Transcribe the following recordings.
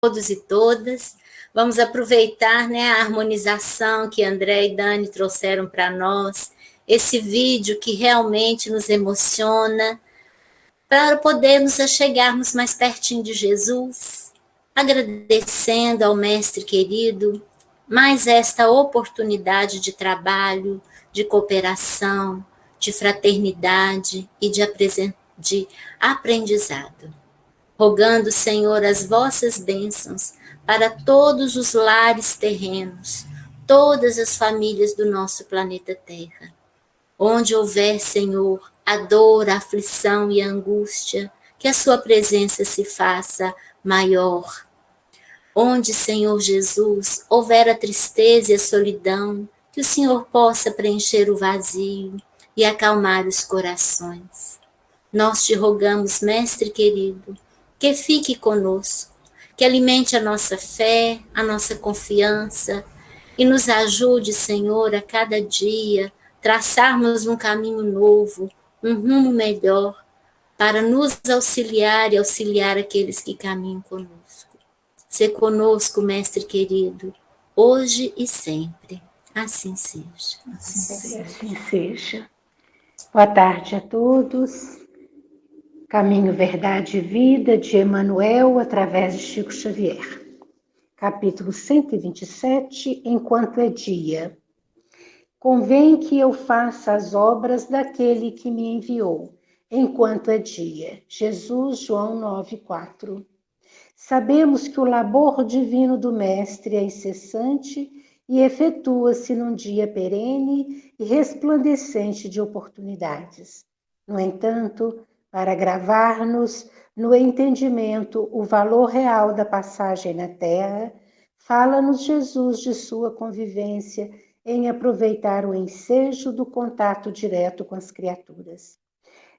todos e todas. Vamos aproveitar, né, a harmonização que André e Dani trouxeram para nós, esse vídeo que realmente nos emociona, para podermos chegarmos mais pertinho de Jesus, agradecendo ao Mestre querido mais esta oportunidade de trabalho, de cooperação, de fraternidade e de aprendizado. Rogando, Senhor, as vossas bênçãos para todos os lares terrenos, todas as famílias do nosso planeta Terra. Onde houver, Senhor, a dor, a aflição e a angústia, que a sua presença se faça maior. Onde, Senhor Jesus, houver a tristeza e a solidão, que o Senhor possa preencher o vazio e acalmar os corações. Nós te rogamos, Mestre querido, que fique conosco, que alimente a nossa fé, a nossa confiança e nos ajude, Senhor, a cada dia traçarmos um caminho novo, um rumo melhor, para nos auxiliar e auxiliar aqueles que caminham conosco. Sê conosco, Mestre querido, hoje e sempre. Assim seja. Assim seja. Boa tarde a todos. Caminho, Verdade e Vida, de Emmanuel, através de Chico Xavier. Capítulo 127, Enquanto é dia. Convém que eu faça as obras daquele que me enviou, enquanto é dia. Jesus, João 9:4. Sabemos que o labor divino do Mestre é incessante e efetua-se num dia perene e resplandecente de oportunidades. No entanto, para gravar-nos no entendimento o valor real da passagem na Terra, fala-nos Jesus de sua convivência em aproveitar o ensejo do contato direto com as criaturas.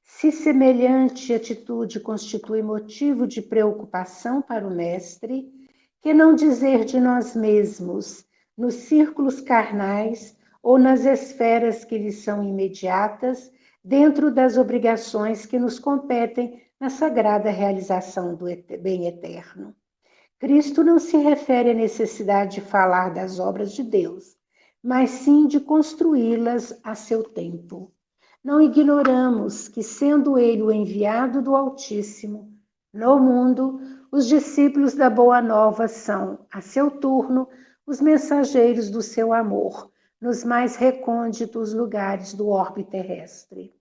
Se semelhante atitude constitui motivo de preocupação para o Mestre, que não dizer de nós mesmos, nos círculos carnais ou nas esferas que lhe são imediatas, dentro das obrigações que nos competem na sagrada realização do bem eterno. Cristo não se refere à necessidade de falar das obras de Deus, mas sim de construí-las a seu tempo. Não ignoramos que, sendo ele o enviado do Altíssimo no mundo, os discípulos da Boa Nova são, a seu turno, os mensageiros do seu amor, nos mais recônditos lugares do orbe terrestre.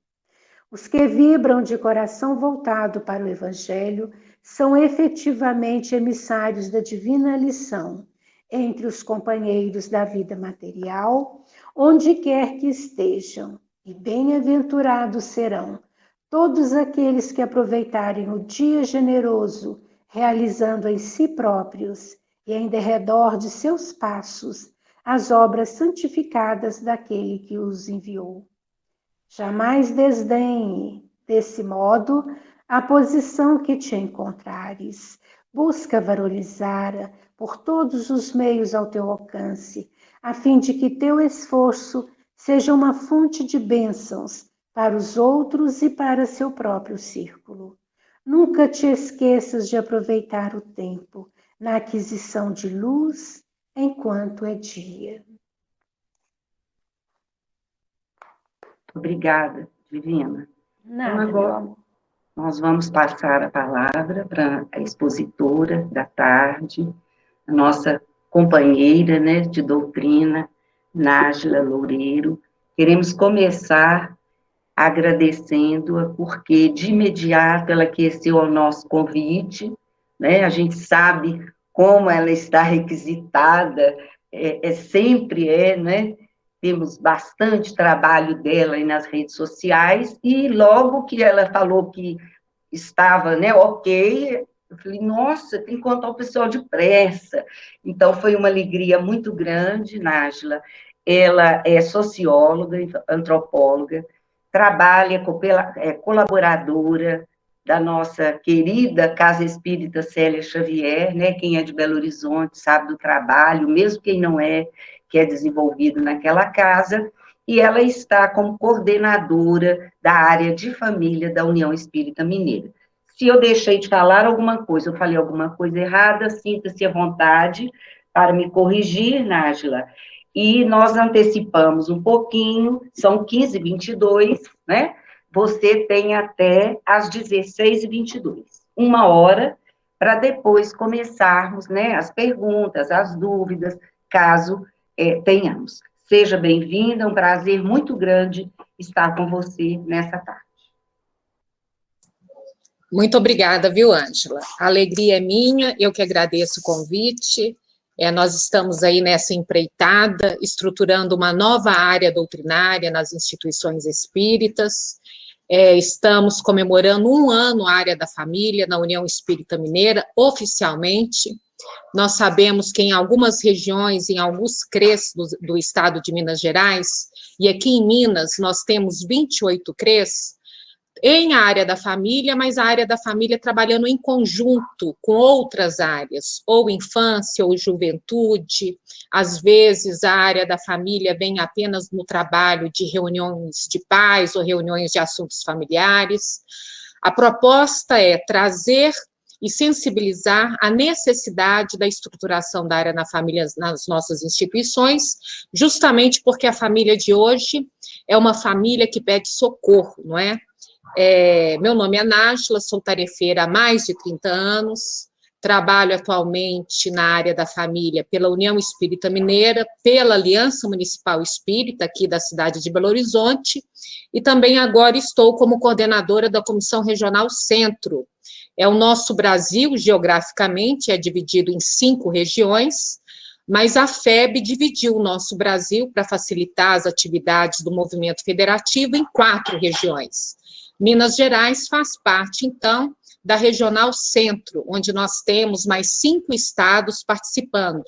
Os que vibram de coração voltado para o Evangelho são efetivamente emissários da divina lição entre os companheiros da vida material, onde quer que estejam, e bem-aventurados serão todos aqueles que aproveitarem o dia generoso, realizando em si próprios e em derredor de seus passos as obras santificadas daquele que os enviou. Jamais desdenhe, desse modo, a posição que te encontrares. Busca valorizar-a por todos os meios ao teu alcance, a fim de que teu esforço seja uma fonte de bênçãos para os outros e para seu próprio círculo. Nunca te esqueças de aproveitar o tempo na aquisição de luz enquanto é dia. Obrigada, Divina. Nada, então, agora, nós vamos passar a palavra para a expositora da tarde, a nossa companheira, né, de doutrina, Nájila Loureiro. Queremos começar agradecendo-a, porque de imediato ela aqueceu ao nosso convite, né? A gente sabe como ela está requisitada, sempre né? Temos bastante trabalho dela aí nas redes sociais, e logo que ela falou que estava, né, ok, eu falei, nossa, tem que contar o pessoal depressa. Então, foi uma alegria muito grande, Nájila. Ela é socióloga, antropóloga, trabalha, colaboradora da nossa querida Casa Espírita Célia Xavier, né? Quem é de Belo Horizonte sabe do trabalho, mesmo quem não é, que é desenvolvido naquela casa, e ela está como coordenadora da área de família da União Espírita Mineira. Se eu deixei de falar alguma coisa, eu falei alguma coisa errada, sinta-se à vontade para me corrigir, Nájila. E nós antecipamos um pouquinho, são 15h22, né? Você tem até às 16h22, 1 hora, para depois começarmos, né, as perguntas, as dúvidas, caso tenhamos. Seja bem-vinda, é um prazer muito grande estar com você nessa tarde. Muito obrigada, viu, Ângela? A alegria é minha, eu que agradeço o convite. Nós estamos aí nessa empreitada, estruturando uma nova área doutrinária nas instituições espíritas. Estamos comemorando 1 ano a área da família na União Espírita Mineira, oficialmente. Nós sabemos que em algumas regiões, em alguns CREs do estado de Minas Gerais, e aqui em Minas nós temos 28 CREs, em área da família, mas a área da família trabalhando em conjunto com outras áreas, ou infância, ou juventude. Às vezes, a área da família vem apenas no trabalho de reuniões de pais ou reuniões de assuntos familiares. A proposta é trazer e sensibilizar a necessidade da estruturação da área da família nas nossas instituições, justamente porque a família de hoje é uma família que pede socorro, não é? Meu nome é Nájila, sou tarefeira há mais de 30 anos, trabalho atualmente na área da família pela União Espírita Mineira, pela Aliança Municipal Espírita, aqui da cidade de Belo Horizonte, e também agora estou como coordenadora da Comissão Regional Centro. O nosso Brasil, geograficamente, é dividido em 5 regiões, mas a FEB dividiu o nosso Brasil para facilitar as atividades do movimento federativo em 4 regiões. Minas Gerais faz parte, então, da Regional Centro, onde nós temos mais 5 estados participando,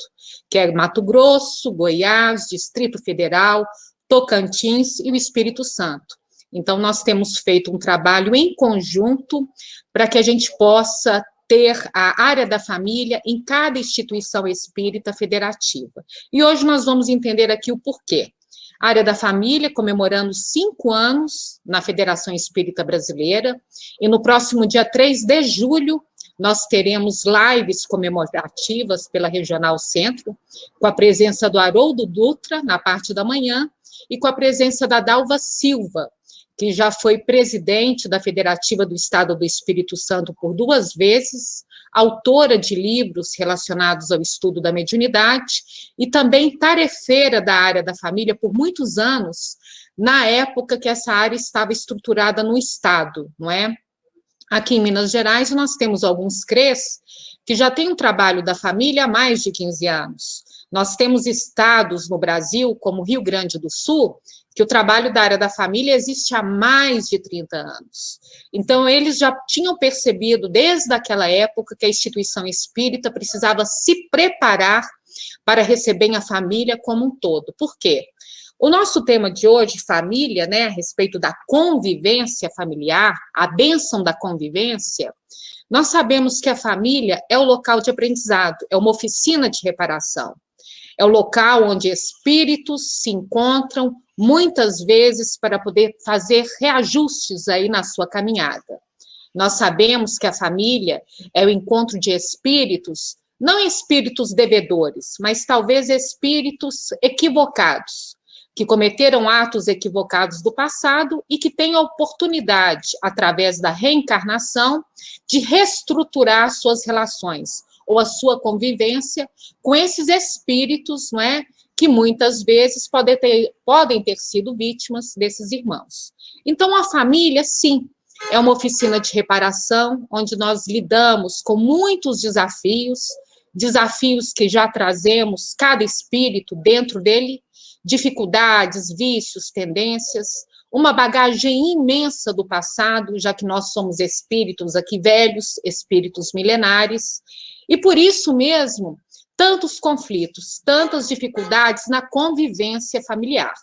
que é Mato Grosso, Goiás, Distrito Federal, Tocantins e o Espírito Santo. Então, nós temos feito um trabalho em conjunto para que a gente possa ter a área da família em cada instituição espírita federativa. E hoje nós vamos entender aqui o porquê. A área da família, comemorando 5 anos na Federação Espírita Brasileira, e no próximo dia 3 de julho, nós teremos lives comemorativas pela Regional Centro, com a presença do Haroldo Dutra, na parte da manhã, e com a presença da Dalva Silva, que já foi presidente da Federativa do Estado do Espírito Santo por 2 vezes, autora de livros relacionados ao estudo da mediunidade e também tarefeira da área da família por muitos anos, na época que essa área estava estruturada no Estado, não é? Aqui em Minas Gerais, nós temos alguns CREs que já têm um trabalho da família há mais de 15 anos. Nós temos estados no Brasil, como Rio Grande do Sul, que o trabalho da área da família existe há mais de 30 anos. Então, eles já tinham percebido, desde aquela época, que a instituição espírita precisava se preparar para receber a família como um todo. Por quê? O nosso tema de hoje, família, né, a respeito da convivência familiar, a bênção da convivência, nós sabemos que a família é o local de aprendizado, é uma oficina de reparação. É o local onde espíritos se encontram, muitas vezes, para poder fazer reajustes aí na sua caminhada. Nós sabemos que a família é o encontro de espíritos, não espíritos devedores, mas talvez espíritos equivocados, que cometeram atos equivocados do passado e que têm a oportunidade, através da reencarnação, de reestruturar suas relações, ou a sua convivência com esses espíritos, não é, que muitas vezes podem ter sido vítimas desses irmãos. Então, a família, sim, é uma oficina de reparação, onde nós lidamos com muitos desafios que já trazemos, cada espírito dentro dele, dificuldades, vícios, tendências, uma bagagem imensa do passado, já que nós somos espíritos aqui velhos, espíritos milenares, e por isso mesmo, tantos conflitos, tantas dificuldades na convivência familiar.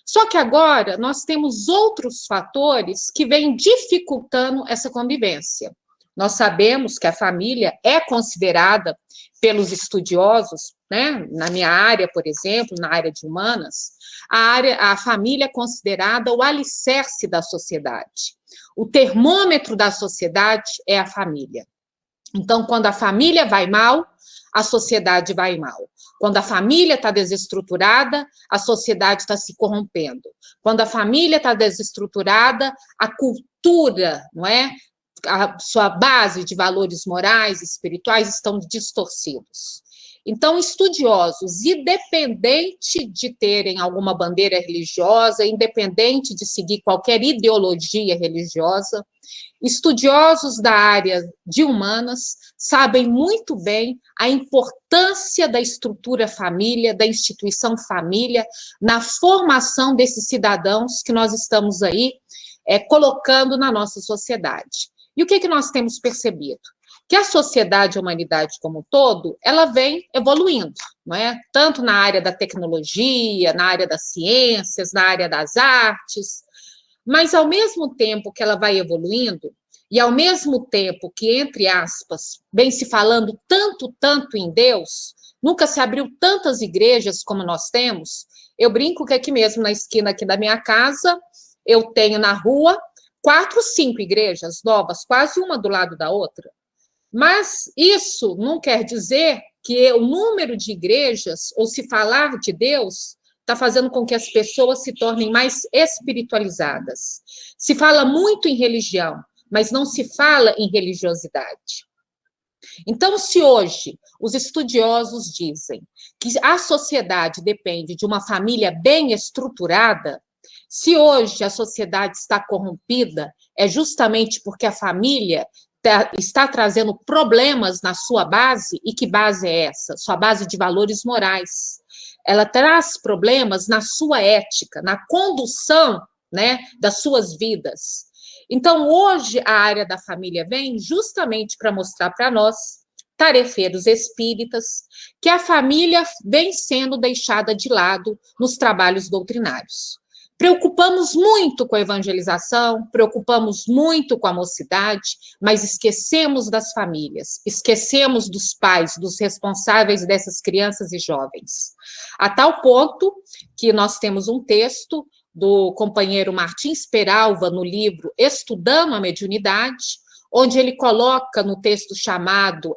Só que agora nós temos outros fatores que vêm dificultando essa convivência. Nós sabemos que a família é considerada pelos estudiosos, né? Na minha área, por exemplo, na área de humanas, a família é considerada o alicerce da sociedade. O termômetro da sociedade é a família. Então, quando a família vai mal, a sociedade vai mal. Quando a família está desestruturada, a sociedade está se corrompendo. Quando a família está desestruturada, a cultura, não é? A sua base de valores morais e espirituais estão distorcidos. Então, estudiosos, independente de terem alguma bandeira religiosa, independente de seguir qualquer ideologia religiosa, estudiosos da área de humanas sabem muito bem a importância da estrutura família, da instituição família, na formação desses cidadãos que nós estamos aí colocando na nossa sociedade. E o que nós temos percebido? Que a sociedade, a humanidade como um todo, ela vem evoluindo, não é? Tanto na área da tecnologia, na área das ciências, na área das artes, mas ao mesmo tempo que ela vai evoluindo, e ao mesmo tempo que, entre aspas, vem se falando tanto em Deus, nunca se abriu tantas igrejas como nós temos. Eu brinco que aqui mesmo, na esquina aqui da minha casa, eu tenho na rua 4, 5 igrejas novas, quase uma do lado da outra. Mas isso não quer dizer que o número de igrejas, ou se falar de Deus, está fazendo com que as pessoas se tornem mais espiritualizadas. Se fala muito em religião, mas não se fala em religiosidade. Então, se hoje os estudiosos dizem que a sociedade depende de uma família bem estruturada, se hoje a sociedade está corrompida, é justamente porque a família está trazendo problemas na sua base. E que base é essa? Sua base de valores morais. Ela traz problemas na sua ética, na condução, né, das suas vidas. Então, hoje, a área da família vem justamente para mostrar para nós, tarefeiros espíritas, que a família vem sendo deixada de lado nos trabalhos doutrinários. Preocupamos muito com a evangelização, preocupamos muito com a mocidade, mas esquecemos das famílias, esquecemos dos pais, dos responsáveis dessas crianças e jovens. A tal ponto que nós temos um texto do companheiro Martins Peralva no livro Estudando a Mediunidade, onde ele coloca no texto chamado,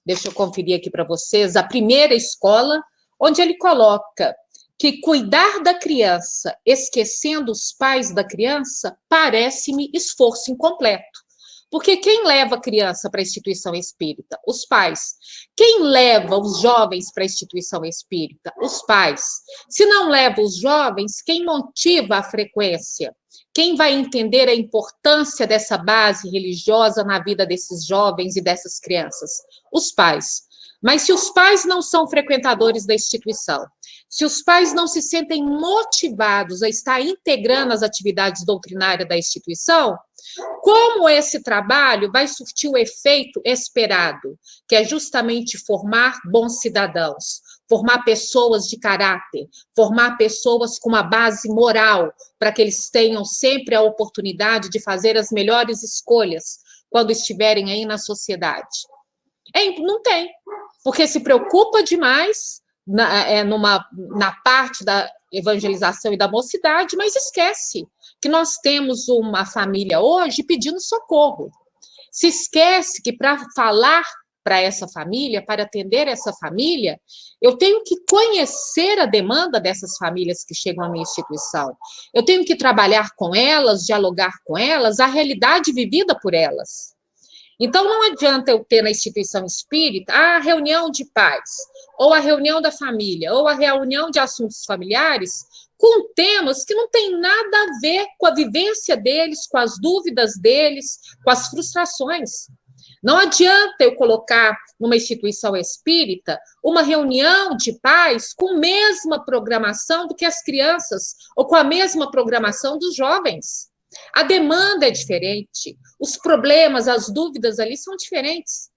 deixa eu conferir aqui para vocês, A Primeira Escola, onde ele coloca que cuidar da criança, esquecendo os pais da criança, parece-me esforço incompleto. Porque quem leva a criança para a instituição espírita? Os pais. Quem leva os jovens para a instituição espírita? Os pais. Se não leva os jovens, quem motiva a frequência? Quem vai entender a importância dessa base religiosa na vida desses jovens e dessas crianças? Os pais. Mas se os pais não são frequentadores da instituição, se os pais não se sentem motivados a estar integrando as atividades doutrinárias da instituição, como esse trabalho vai surtir o efeito esperado, que é justamente formar bons cidadãos, formar pessoas de caráter, formar pessoas com uma base moral, para que eles tenham sempre a oportunidade de fazer as melhores escolhas quando estiverem aí na sociedade? Não tem, porque se preocupa demais na parte da evangelização e da mocidade, mas esquece que nós temos uma família hoje pedindo socorro. Se esquece que para falar para essa família, para atender essa família, eu tenho que conhecer a demanda dessas famílias que chegam à minha instituição. Eu tenho que trabalhar com elas, dialogar com elas, a realidade vivida por elas. Então, não adianta eu ter na instituição espírita a reunião de pais, ou a reunião da família, ou a reunião de assuntos familiares, com temas que não têm nada a ver com a vivência deles, com as dúvidas deles, com as frustrações. Não adianta eu colocar numa instituição espírita uma reunião de pais com a mesma programação do que as crianças, ou com a mesma programação dos jovens. A demanda é diferente, os problemas, as dúvidas ali são diferentes.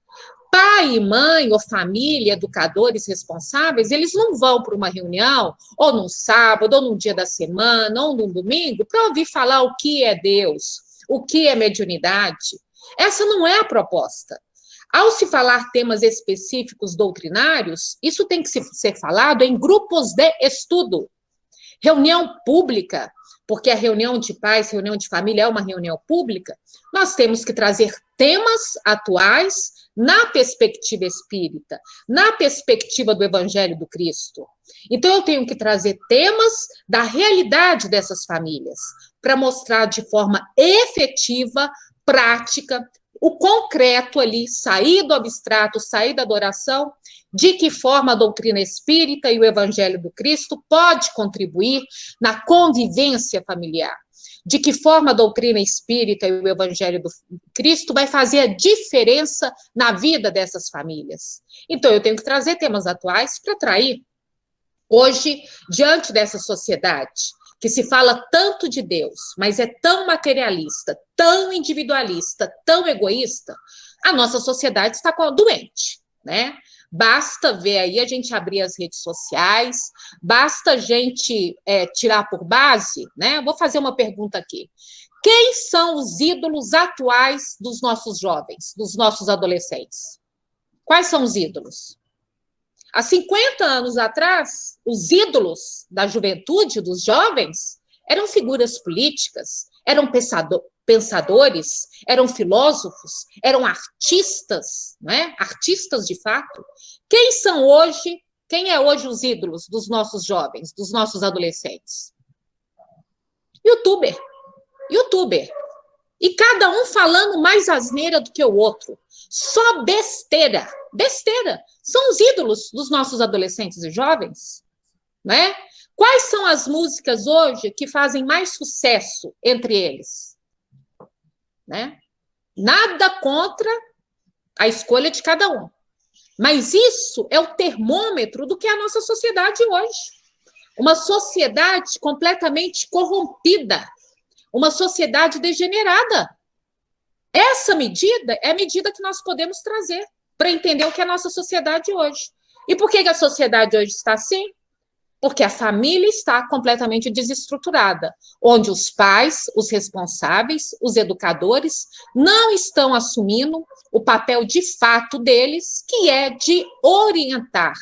Pai e mãe, ou família, educadores responsáveis, eles não vão para uma reunião, ou num sábado, ou num dia da semana, ou num domingo, para ouvir falar o que é Deus, o que é mediunidade. Essa não é a proposta. Ao se falar temas específicos doutrinários, isso tem que ser falado em grupos de estudo. Reunião pública, porque a reunião de pais, reunião de família é uma reunião pública, nós temos que trazer temas atuais na perspectiva espírita, na perspectiva do Evangelho do Cristo. Então, eu tenho que trazer temas da realidade dessas famílias, para mostrar de forma efetiva, prática, o concreto ali, sair do abstrato, sair da adoração, de que forma a doutrina espírita e o Evangelho do Cristo pode contribuir na convivência familiar, de que forma a doutrina espírita e o Evangelho do Cristo vai fazer a diferença na vida dessas famílias. Então, eu tenho que trazer temas atuais para atrair. Hoje, diante dessa sociedade, que se fala tanto de Deus, mas é tão materialista, tão individualista, tão egoísta, a nossa sociedade está doente, né? Basta ver aí a gente abrir as redes sociais, basta a gente tirar por base, né? Vou fazer uma pergunta aqui. Quem são os ídolos atuais dos nossos jovens, dos nossos adolescentes? Quais são os ídolos? Há 50 anos atrás, os ídolos da juventude, dos jovens, eram figuras políticas, eram pensadores, eram filósofos, eram artistas, né? Artistas de fato. Quem é hoje os ídolos dos nossos jovens, dos nossos adolescentes? Youtuber. E cada um falando mais asneira do que o outro. Só besteira. São os ídolos dos nossos adolescentes e jovens, né? Quais são as músicas hoje que fazem mais sucesso entre eles? Né? Nada contra a escolha de cada um. Mas isso é o termômetro do que é a nossa sociedade hoje. Uma sociedade completamente corrompida. Uma sociedade degenerada. Essa medida é a medida que nós podemos trazer para entender o que é a nossa sociedade hoje. E por que a sociedade hoje está assim? Porque a família está completamente desestruturada, onde os pais, os responsáveis, os educadores, não estão assumindo o papel de fato deles, que é de orientar,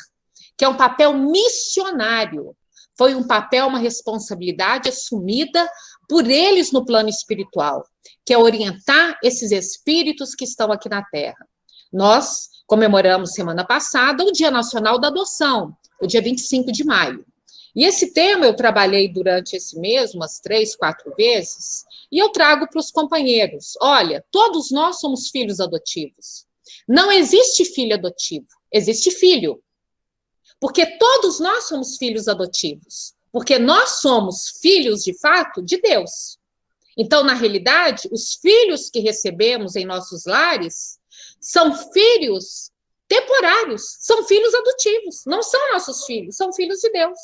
que é um papel missionário. Foi um papel, uma responsabilidade assumida por eles no plano espiritual, que é orientar esses espíritos que estão aqui na Terra. Nós comemoramos semana passada o Dia Nacional da Adoção, o dia 25 de maio. E esse tema eu trabalhei durante esse mês, umas 3, 4 vezes, e eu trago para os companheiros, olha, todos nós somos filhos adotivos. Não existe filho adotivo, existe filho. Porque todos nós somos filhos adotivos. Porque nós somos filhos, de fato, de Deus. Então, na realidade, os filhos que recebemos em nossos lares são filhos temporários, são filhos adotivos, não são nossos filhos, são filhos de Deus.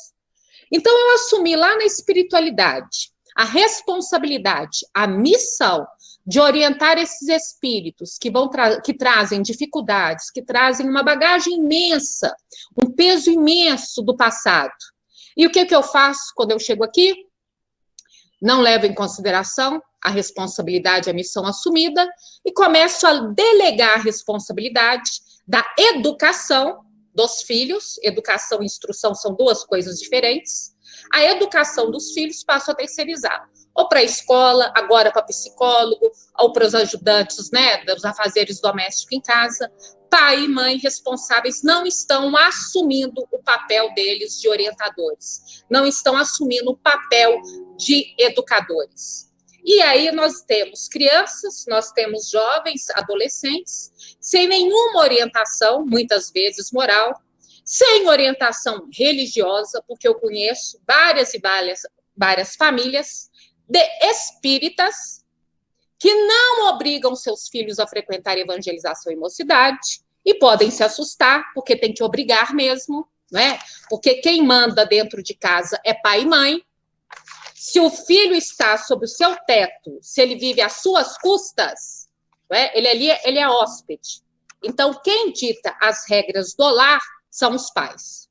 Então, eu assumi lá na espiritualidade a responsabilidade, a missão de orientar esses espíritos que trazem dificuldades, que trazem uma bagagem imensa, um peso imenso do passado. E o que eu faço quando eu chego aqui? Não levo em consideração a responsabilidade, a missão assumida, e começo a delegar a responsabilidade da educação dos filhos. Educação e instrução são duas coisas diferentes. A educação dos filhos passo a terceirizar, ou para a escola, agora para psicólogo, ou para os ajudantes, né, dos afazeres domésticos em casa. Pai e mãe responsáveis não estão assumindo o papel deles de orientadores, não estão assumindo o papel de educadores. E aí nós temos crianças, nós temos jovens, adolescentes, sem nenhuma orientação, muitas vezes moral, sem orientação religiosa, porque eu conheço várias famílias de espíritas que não obrigam seus filhos a frequentar evangelização e mocidade, e podem se assustar, porque tem que obrigar mesmo, né? Porque quem manda dentro de casa é pai e mãe. Se o filho está sob o seu teto, se ele vive às suas custas, né? Ele é hóspede. Então, quem dita as regras do lar são os pais.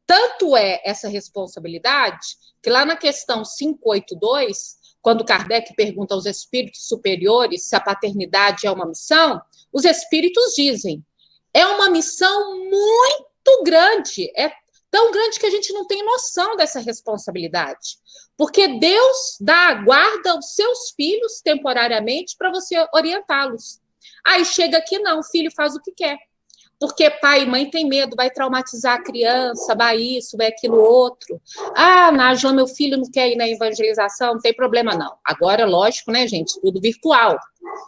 Tanto é essa responsabilidade que lá na questão 582, quando Kardec pergunta aos espíritos superiores se a paternidade é uma missão, os espíritos dizem. É uma missão muito grande, é tão grande que a gente não tem noção dessa responsabilidade. Porque Deus guarda os seus filhos temporariamente para você orientá-los. Aí chega aqui, não, o filho faz o que quer. Porque pai e mãe tem medo, vai traumatizar a criança, vai isso, vai aquilo outro. Ah, Nájila, meu filho não quer ir na evangelização, não tem problema não. Agora, lógico, né, gente, tudo virtual.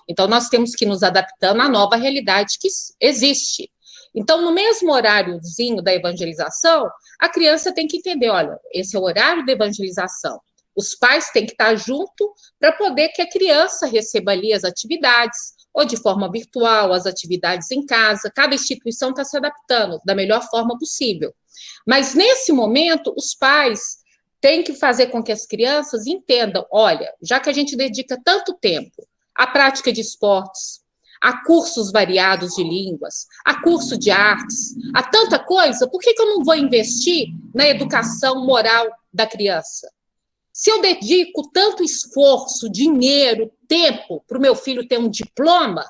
Então, nós temos que ir nos adaptando à nova realidade que existe. Então, no mesmo horáriozinho da evangelização, a criança tem que entender, olha, esse é o horário da evangelização. Os pais têm que estar junto para poder que a criança receba ali as atividades, ou de forma virtual, as atividades em casa. Cada instituição está se adaptando da melhor forma possível. Mas, nesse momento, os pais têm que fazer com que as crianças entendam, olha, já que a gente dedica tanto tempo à prática de esportes, a cursos variados de línguas, a curso de artes, a tanta coisa, por que eu não vou investir na educação moral da criança? Se eu dedico tanto esforço, dinheiro, tempo para o meu filho ter um diploma,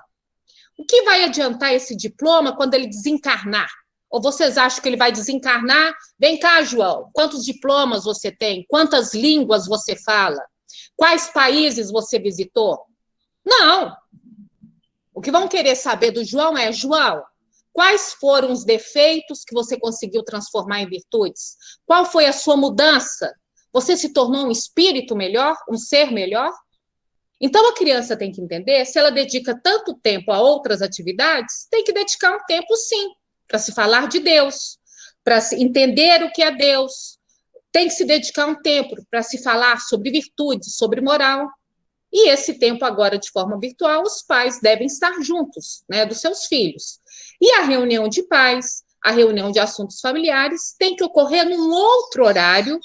o que vai adiantar esse diploma quando ele desencarnar? Ou vocês acham que ele vai desencarnar? Vem cá, João, quantos diplomas você tem? Quantas línguas você fala? Quais países você visitou? Não. O que vão querer saber do João é, João, quais foram os defeitos que você conseguiu transformar em virtudes? Qual foi a sua mudança? Você se tornou um espírito melhor, um ser melhor? Então, a criança tem que entender, se ela dedica tanto tempo a outras atividades, tem que dedicar um tempo, sim, para se falar de Deus, para se entender o que é Deus. Tem que se dedicar um tempo para se falar sobre virtude, sobre moral. E esse tempo agora, de forma virtual, os pais devem estar juntos, né, dos seus filhos. E a reunião de pais, a reunião de assuntos familiares, tem que ocorrer num outro horário,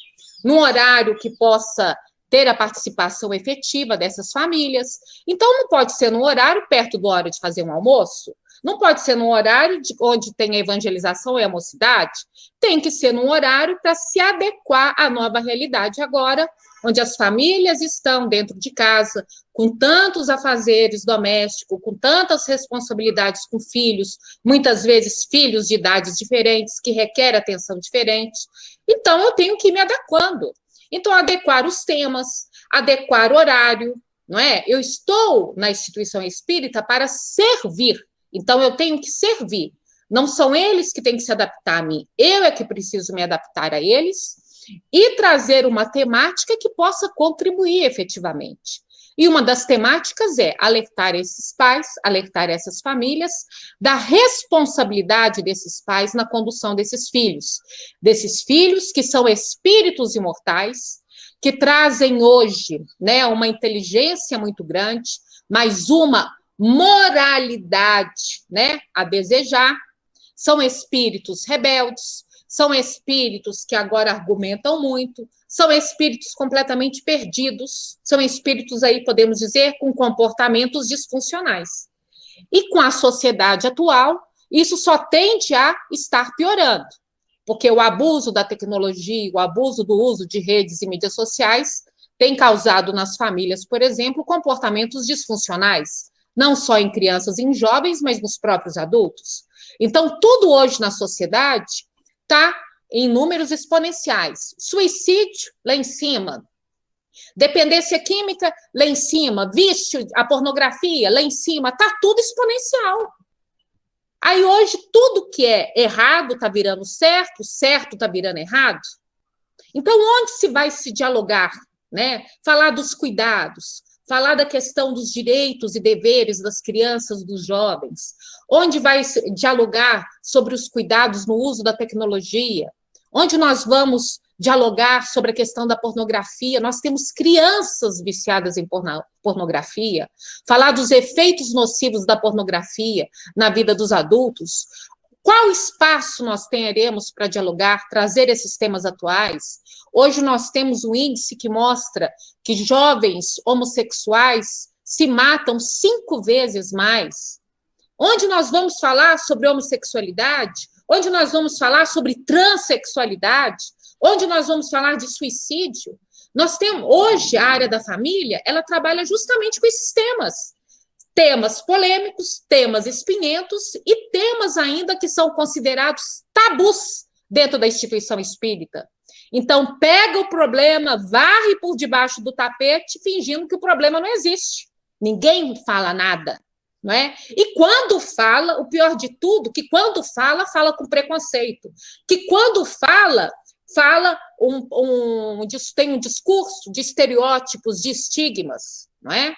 num horário que possa ter a participação efetiva dessas famílias. Então, não pode ser num horário perto da hora de fazer um almoço, não pode ser num horário onde tem a evangelização e a mocidade, tem que ser num horário para se adequar à nova realidade agora, onde as famílias estão dentro de casa, com tantos afazeres domésticos, com tantas responsabilidades com filhos, muitas vezes filhos de idades diferentes, que requerem atenção diferente. Então, eu tenho que ir me adequando. Então, adequar os temas, adequar o horário, não é? Eu estou na instituição espírita para servir, então eu tenho que servir. Não são eles que têm que se adaptar a mim, eu é que preciso me adaptar a eles e trazer uma temática que possa contribuir efetivamente. E uma das temáticas é alertar esses pais, alertar essas famílias da responsabilidade desses pais na condução desses filhos que são espíritos imortais, que trazem hoje, né, uma inteligência muito grande, mas uma moralidade, né, a desejar. São espíritos rebeldes, são espíritos que agora argumentam muito, são espíritos completamente perdidos, são espíritos aí, podemos dizer, com comportamentos disfuncionais. E com a sociedade atual, isso só tende a estar piorando, porque o abuso da tecnologia, o abuso do uso de redes e mídias sociais tem causado nas famílias, por exemplo, comportamentos disfuncionais, não só em crianças e em jovens, mas nos próprios adultos. Então, tudo hoje na sociedade está em números exponenciais. Suicídio, lá em cima. Dependência química, lá em cima. Vício, a pornografia, lá em cima. Está tudo exponencial. Aí, hoje, tudo que é errado está virando certo, certo está virando errado. Então, onde se vai se dialogar, né? Falar dos cuidados, falar da questão dos direitos e deveres das crianças, dos jovens, onde vai dialogar sobre os cuidados no uso da tecnologia, onde nós vamos dialogar sobre a questão da pornografia. Nós temos crianças viciadas em pornografia, falar dos efeitos nocivos da pornografia na vida dos adultos. Qual espaço nós teremos para dialogar, trazer esses temas atuais? Hoje nós temos um índice que mostra que jovens homossexuais se matam 5 vezes mais. Onde nós vamos falar sobre homossexualidade? Onde nós vamos falar sobre transexualidade? Onde nós vamos falar de suicídio? Nós temos, hoje, a área da família, ela trabalha justamente com esses temas. temas polêmicos, temas espinhentos e temas ainda que são considerados tabus dentro da instituição espírita. Então, pega o problema, varre por debaixo do tapete, fingindo que o problema não existe. Ninguém fala nada, não é? E quando fala, o pior de tudo, que quando fala, fala com preconceito. Que quando fala tem um discurso de estereótipos, de estigmas, não é?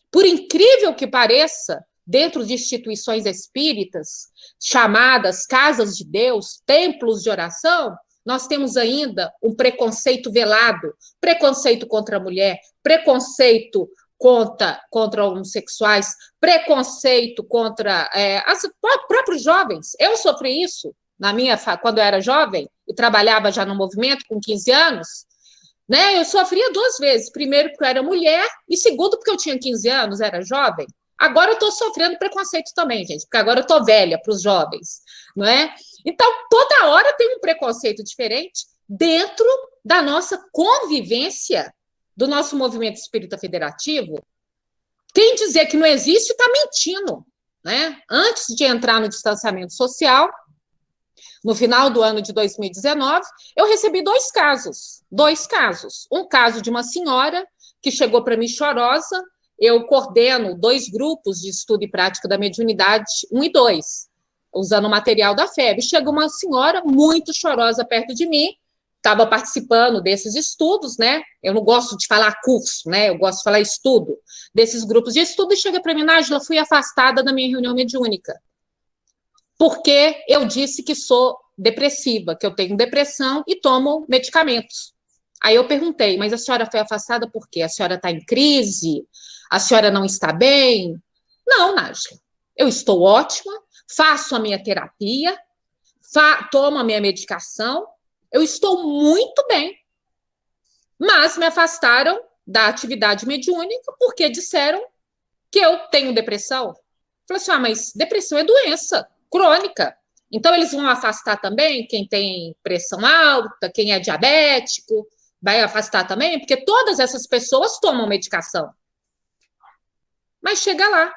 Por incrível que pareça, dentro de instituições espíritas, chamadas casas de Deus, templos de oração, nós temos ainda um preconceito velado, preconceito contra a mulher, preconceito contra homossexuais, preconceito contra próprios jovens. Eu sofri isso quando eu era jovem e trabalhava já no movimento com 15 anos, né? Eu sofria 2 vezes. Primeiro, porque eu era mulher, e segundo, porque eu tinha 15 anos, era jovem. Agora eu estou sofrendo preconceito também, gente, porque agora eu estou velha para os jovens, não é? Então, toda hora tem um preconceito diferente dentro da nossa convivência, do nosso movimento espírita federativo. Quem dizer que não existe está mentindo, né? Antes de entrar no distanciamento social, no final do ano de 2019, eu recebi 2 casos. 2 casos. Um caso de uma senhora que chegou para mim chorosa. Eu coordeno 2 grupos de estudo e prática da mediunidade, 1 e 2, usando o material da FEB. Chegou uma senhora muito chorosa perto de mim, estava participando desses estudos, né? Eu não gosto de falar curso, né? Eu gosto de falar estudo, desses grupos de estudo, e chega para mim, Nájila, fui afastada da minha reunião mediúnica, porque eu disse que sou depressiva, que eu tenho depressão e tomo medicamentos. Aí eu perguntei, mas a senhora foi afastada por quê? A senhora está em crise? A senhora não está bem? Não, Nájila, eu estou ótima, faço a minha terapia, tomo a minha medicação, eu estou muito bem. Mas me afastaram da atividade mediúnica porque disseram que eu tenho depressão. Falei assim, mas depressão é doença crônica. Então, eles vão afastar também quem tem pressão alta, quem é diabético, vai afastar também, porque todas essas pessoas tomam medicação. Mas chega lá,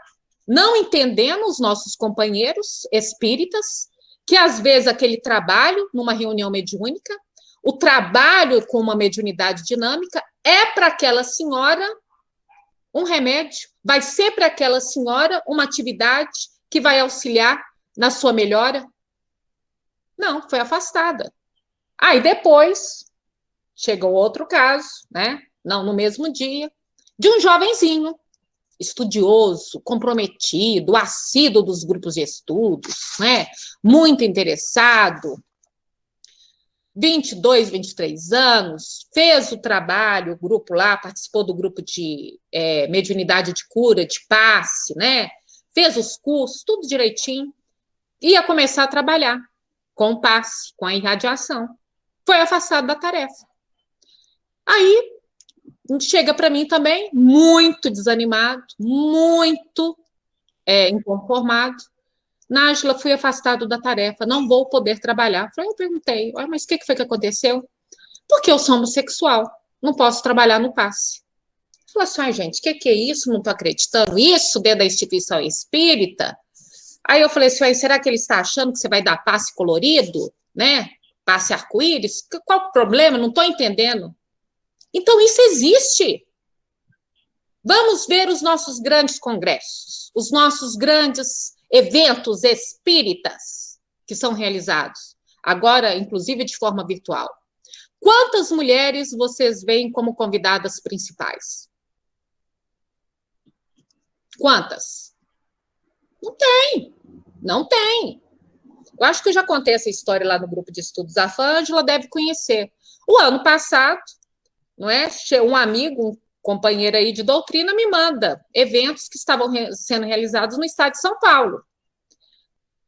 não entendendo os nossos companheiros espíritas, que às vezes aquele trabalho numa reunião mediúnica, o trabalho com uma mediunidade dinâmica é para aquela senhora um remédio, vai ser para aquela senhora uma atividade que vai auxiliar na sua melhora. Não, foi afastada. Aí depois chegou outro caso, né? Não no mesmo dia, de um jovenzinho estudioso, comprometido, assíduo dos grupos de estudos, né? Muito interessado, 22, 23 anos, fez o trabalho, o grupo lá, participou do grupo de mediunidade de cura, de passe, né? Fez os cursos, tudo direitinho, ia começar a trabalhar com o passe, com a irradiação. Foi afastado da tarefa. Aí, chega para mim também, muito desanimado, muito inconformado. Nájila, fui afastado da tarefa, não vou poder trabalhar. Eu perguntei, mas o que foi que aconteceu? Porque eu sou homossexual, não posso trabalhar no passe. Falei assim, gente, o que é isso? Não estou acreditando. Isso dentro da instituição espírita? Aí eu falei assim, será que ele está achando que você vai dar passe colorido, né? Passe arco-íris? Qual o problema? Não estou entendendo. Então, isso existe. Vamos ver os nossos grandes congressos, os nossos grandes eventos espíritas que são realizados, agora, inclusive, de forma virtual. Quantas mulheres vocês veem como convidadas principais? Quantas? Não tem. Não tem. Eu acho que eu já contei essa história lá no grupo de estudos da Fângela, deve conhecer. O ano passado, não é? Um amigo, um companheiro aí de doutrina, me manda eventos que estavam sendo realizados no estado de São Paulo.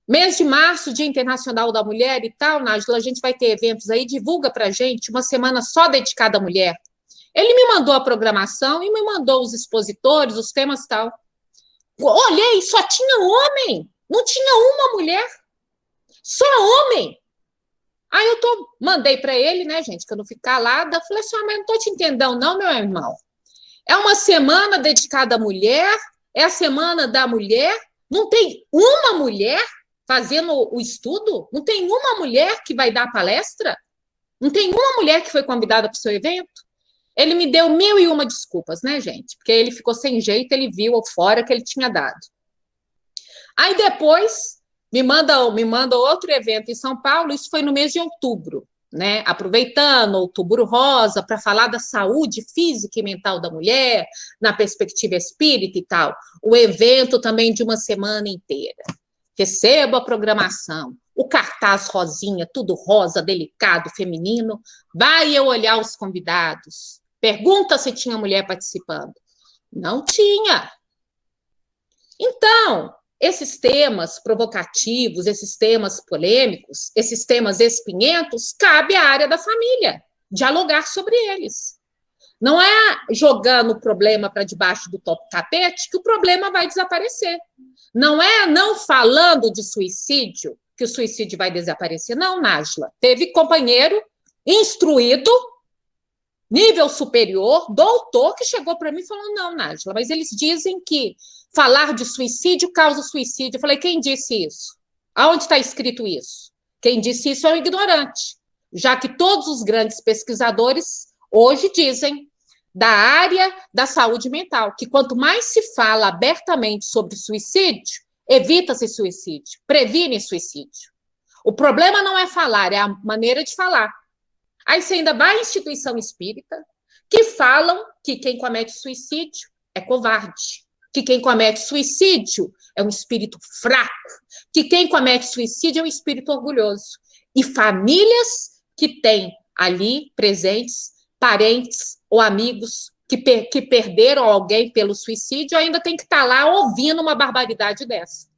Mês de março, Dia Internacional da Mulher e tal, Nájila, a gente vai ter eventos aí, divulga pra gente uma semana só dedicada à mulher. Ele me mandou a programação e me mandou os expositores, os temas e tal. Olhei, só tinha homem, não tinha uma mulher, só homem. Aí mandei para ele, né, gente, que eu não fico calada, falei assim, mas não estou te entendendo não, meu irmão. É uma semana dedicada à mulher, é a Semana da Mulher, não tem uma mulher fazendo o estudo? Não tem uma mulher que vai dar palestra? Não tem uma mulher que foi convidada para o seu evento? Ele me deu 1001 desculpas, né, gente? Porque ele ficou sem jeito, ele viu o fora que ele tinha dado. Aí depois me manda outro evento em São Paulo, isso foi no mês de outubro, né? Aproveitando Outubro Rosa para falar da saúde física e mental da mulher, na perspectiva espírita e tal. O evento também de uma semana inteira. Recebo a programação, o cartaz rosinha, tudo rosa, delicado, feminino. Vai eu olhar os convidados. Pergunta se tinha mulher participando. Não tinha. Então, esses temas provocativos, esses temas polêmicos, esses temas espinhentos, cabe à área da família dialogar sobre eles. Não é jogando o problema para debaixo do tapete que o problema vai desaparecer. Não é não falando de suicídio que o suicídio vai desaparecer. Não, Nájila. Teve companheiro instruído, nível superior, doutor, que chegou para mim e falou, não, Nájila, mas eles dizem que falar de suicídio causa suicídio. Eu falei, quem disse isso? Aonde está escrito isso? Quem disse isso é um ignorante, já que todos os grandes pesquisadores hoje dizem da área da saúde mental, que quanto mais se fala abertamente sobre suicídio, evita-se suicídio, previne suicídio. O problema não é falar, é a maneira de falar. Aí você ainda vai à instituição espírita, que falam que quem comete suicídio é covarde, que quem comete suicídio é um espírito fraco, que quem comete suicídio é um espírito orgulhoso. E famílias que têm ali presentes parentes ou amigos que perderam alguém pelo suicídio ainda tem que estar lá ouvindo uma barbaridade dessa.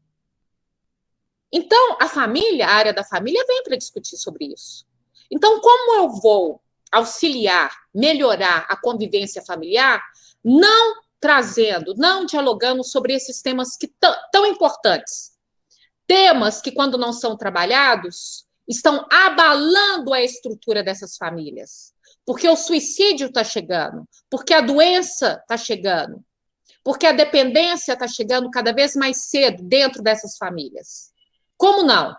Então, a família, a área da família, vem para discutir sobre isso. Então, como eu vou auxiliar, melhorar a convivência familiar, não trazendo, não dialogando sobre esses temas que tão importantes. Temas que, quando não são trabalhados, estão abalando a estrutura dessas famílias. Porque o suicídio está chegando, porque a doença está chegando, porque a dependência está chegando cada vez mais cedo dentro dessas famílias. Como não?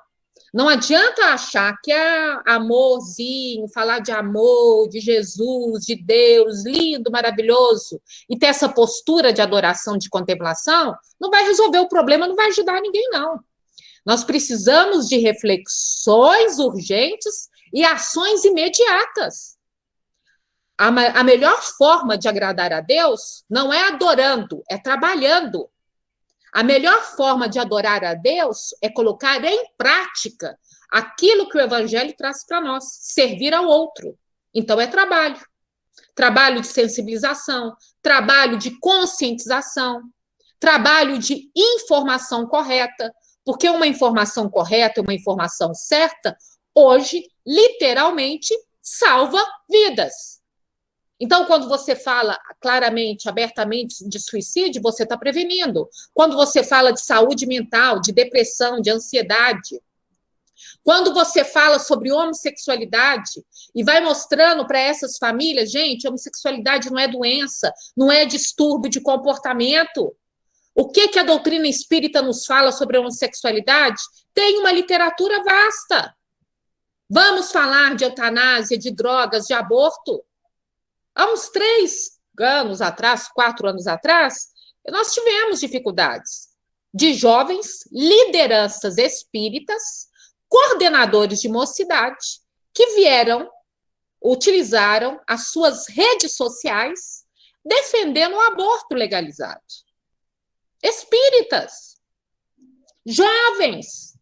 Não adianta achar que é amorzinho, falar de amor, de Jesus, de Deus, lindo, maravilhoso, e ter essa postura de adoração, de contemplação, não vai resolver o problema, não vai ajudar ninguém, não. Nós precisamos de reflexões urgentes e ações imediatas. A melhor forma de agradar a Deus não é adorando, é trabalhando. A melhor forma de adorar a Deus é colocar em prática aquilo que o Evangelho traz para nós, servir ao outro. Então, é trabalho. Trabalho de sensibilização, trabalho de conscientização, trabalho de informação correta, porque uma informação correta, uma informação certa, hoje, literalmente, salva vidas. Então, quando você fala claramente, abertamente de suicídio, você está prevenindo. Quando você fala de saúde mental, de depressão, de ansiedade. Quando você fala sobre homossexualidade e vai mostrando para essas famílias, gente, homossexualidade não é doença, não é distúrbio de comportamento. O que a doutrina espírita nos fala sobre a homossexualidade? Tem uma literatura vasta. Vamos falar de eutanásia, de drogas, de aborto. Há uns 3 anos atrás, 4 anos atrás, nós tivemos dificuldades de jovens, lideranças espíritas, coordenadores de mocidade, que utilizaram as suas redes sociais defendendo o aborto legalizado. Espíritas, jovens,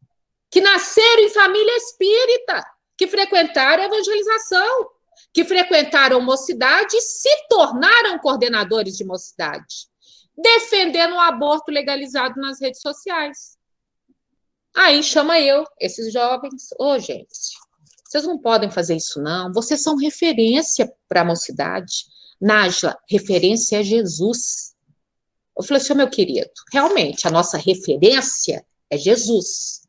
que nasceram em família espírita, que frequentaram a evangelização, que frequentaram mocidade e se tornaram coordenadores de mocidade, defendendo o aborto legalizado nas redes sociais. Aí chama eu, esses jovens, gente, vocês não podem fazer isso não, vocês são referência para a mocidade. Nájila, referência é Jesus. Eu falei assim, meu querido, realmente a nossa referência é Jesus,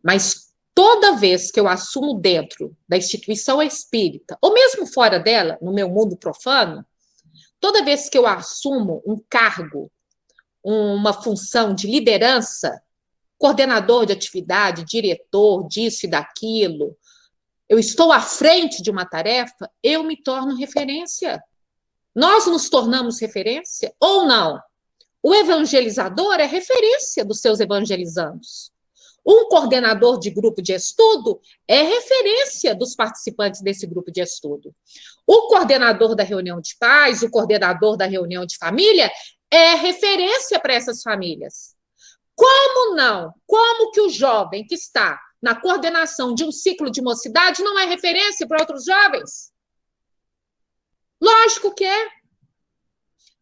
mas toda vez que eu assumo dentro da instituição espírita, ou mesmo fora dela, no meu mundo profano, toda vez que eu assumo um cargo uma função de liderança, coordenador de atividade, diretor disso e daquilo, eu estou à frente de uma tarefa, eu me torno referência. Nós nos tornamos referência ou não? O evangelizador é referência dos seus evangelizandos. Um coordenador de grupo de estudo é referência dos participantes desse grupo de estudo. O coordenador da reunião de pais, o coordenador da reunião de família, é referência para essas famílias. Como não? Como que o jovem que está na coordenação de um ciclo de mocidade não é referência para outros jovens? Lógico que é.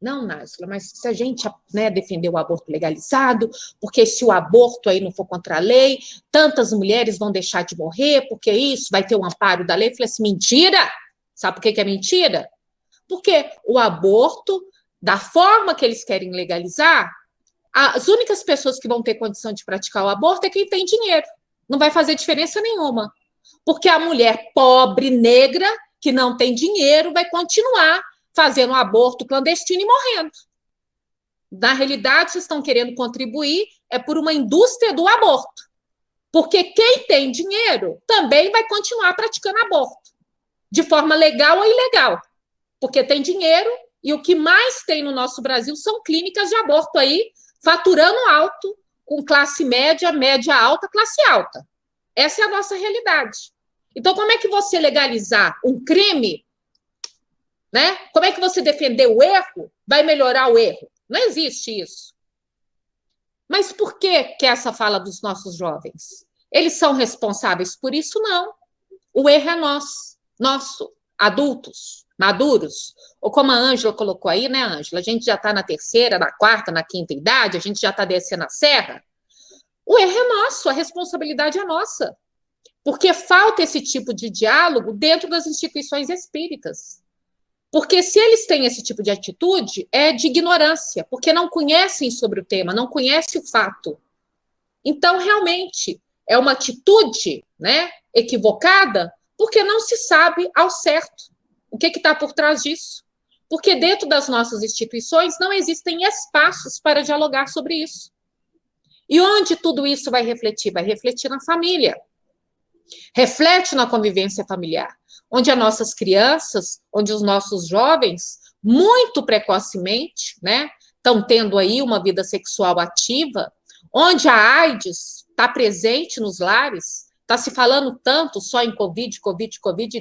Não, Nájila, mas se a gente, né, defender o aborto legalizado, porque se o aborto aí não for contra a lei, tantas mulheres vão deixar de morrer, porque isso vai ter um amparo da lei. Eu falei assim, mentira! Sabe por que é mentira? Porque o aborto, da forma que eles querem legalizar, as únicas pessoas que vão ter condição de praticar o aborto é quem tem dinheiro. Não vai fazer diferença nenhuma. Porque a mulher pobre, negra, que não tem dinheiro, vai continuar fazendo um aborto clandestino e morrendo. Na realidade, vocês estão querendo contribuir por uma indústria do aborto. Porque quem tem dinheiro também vai continuar praticando aborto, de forma legal ou ilegal. Porque tem dinheiro e o que mais tem no nosso Brasil são clínicas de aborto aí, faturando alto, com classe média, média alta, classe alta. Essa é a nossa realidade. Então, como é que você legalizar um crime, né? Como é que você defender o erro vai melhorar o erro? Não existe isso. Mas por que essa fala dos nossos jovens? Eles são responsáveis por isso? Não. O erro é nosso, adultos, maduros. Ou como a Ângela colocou aí, né, Ângela? A gente já está na terceira, na quarta, na quinta idade, a gente já está descendo a serra. O erro é nosso, a responsabilidade é nossa. Porque falta esse tipo de diálogo dentro das instituições espíritas. Porque se eles têm esse tipo de atitude, é de ignorância, porque não conhecem sobre o tema, não conhecem o fato. Então, realmente, é uma atitude, né, equivocada, porque não se sabe ao certo o que está por trás disso. Porque dentro das nossas instituições não existem espaços para dialogar sobre isso. E onde tudo isso vai refletir? Vai refletir na família. Reflete na convivência familiar, onde as nossas crianças, onde os nossos jovens, muito precocemente, né, estão tendo aí uma vida sexual ativa, onde a AIDS está presente nos lares, está se falando tanto só em Covid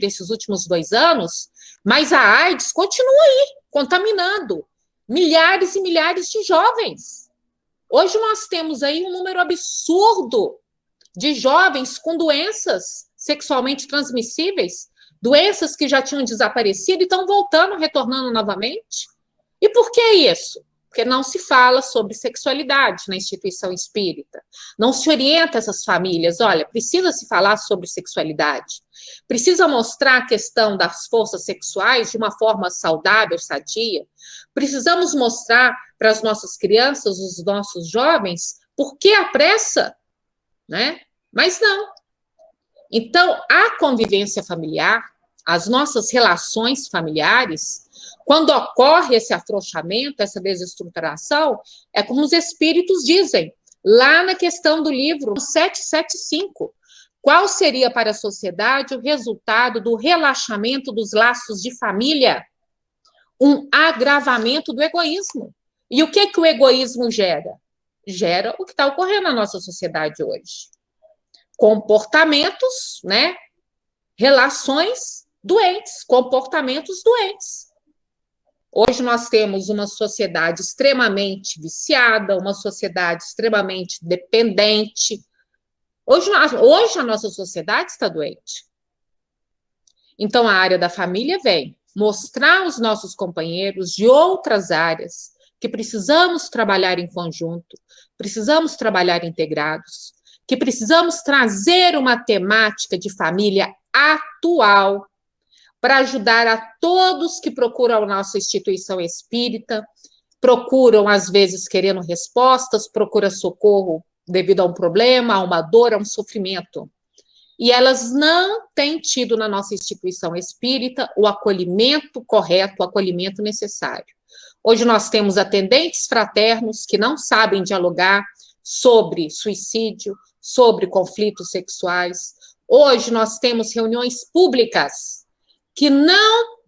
nesses últimos 2 anos, mas a AIDS continua aí, contaminando milhares e milhares de jovens. Hoje nós temos aí um número absurdo de jovens com doenças sexualmente transmissíveis, doenças que já tinham desaparecido e estão voltando, retornando novamente. E por que isso? Porque não se fala sobre sexualidade na instituição espírita. Não se orienta essas famílias, olha, precisa se falar sobre sexualidade. Precisa mostrar a questão das forças sexuais de uma forma saudável, sadia. Precisamos mostrar para as nossas crianças, os nossos jovens, por que a pressa, né? Mas não. Então, a convivência familiar, as nossas relações familiares, quando ocorre esse afrouxamento, essa desestruturação, é como os espíritos dizem, lá na questão do livro 775, qual seria para a sociedade o resultado do relaxamento dos laços de família? Um agravamento do egoísmo. E o que o egoísmo gera? Gera o que está ocorrendo na nossa sociedade hoje. Comportamentos, né? Relações doentes, comportamentos doentes. Hoje nós temos uma sociedade extremamente viciada, uma sociedade extremamente dependente. Hoje a nossa sociedade está doente. Então, a área da família vem mostrar aos nossos companheiros de outras áreas que precisamos trabalhar em conjunto, precisamos trabalhar integrados, que precisamos trazer uma temática de família atual para ajudar a todos que procuram a nossa instituição espírita, procuram, às vezes, querendo respostas, procuram socorro devido a um problema, a uma dor, a um sofrimento. E elas não têm tido na nossa instituição espírita o acolhimento correto, o acolhimento necessário. Hoje nós temos atendentes fraternos que não sabem dialogar sobre suicídio, sobre conflitos sexuais. Hoje nós temos reuniões públicas que não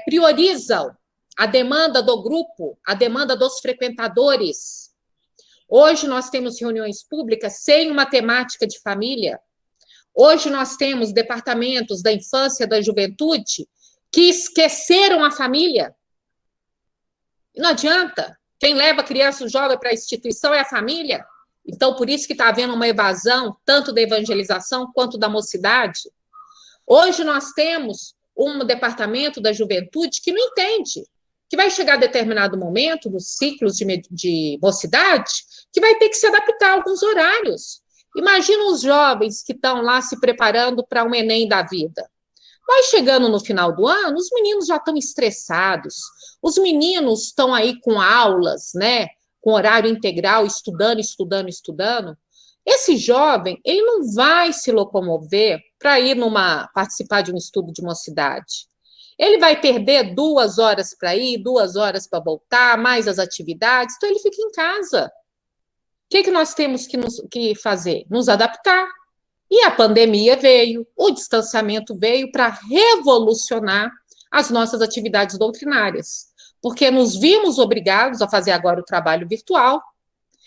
priorizam a demanda do grupo, a demanda dos frequentadores. Hoje nós temos reuniões públicas sem uma temática de família. Hoje nós temos departamentos da infância e da juventude que esqueceram a família. E não adianta. Quem leva a criança ou jovem para a instituição é a família. Então, por isso que está havendo uma evasão, tanto da evangelização quanto da mocidade. Hoje nós temos um departamento da juventude que não entende, que vai chegar a determinado momento, nos ciclos de mocidade, que vai ter que se adaptar a alguns horários. Imagina os jovens que estão lá se preparando para um Enem da vida. Vai chegando no final do ano, os meninos já estão estressados, os meninos estão aí com aulas, né, com horário integral, estudando. Esse jovem, ele não vai se locomover para ir participar de um estudo de mocidade. Ele vai perder 2 horas para ir, 2 horas para voltar, mais as atividades, então ele fica em casa. O que nós temos que fazer? Nos adaptar. E a pandemia veio, o distanciamento veio para revolucionar as nossas atividades doutrinárias, porque nos vimos obrigados a fazer agora o trabalho virtual.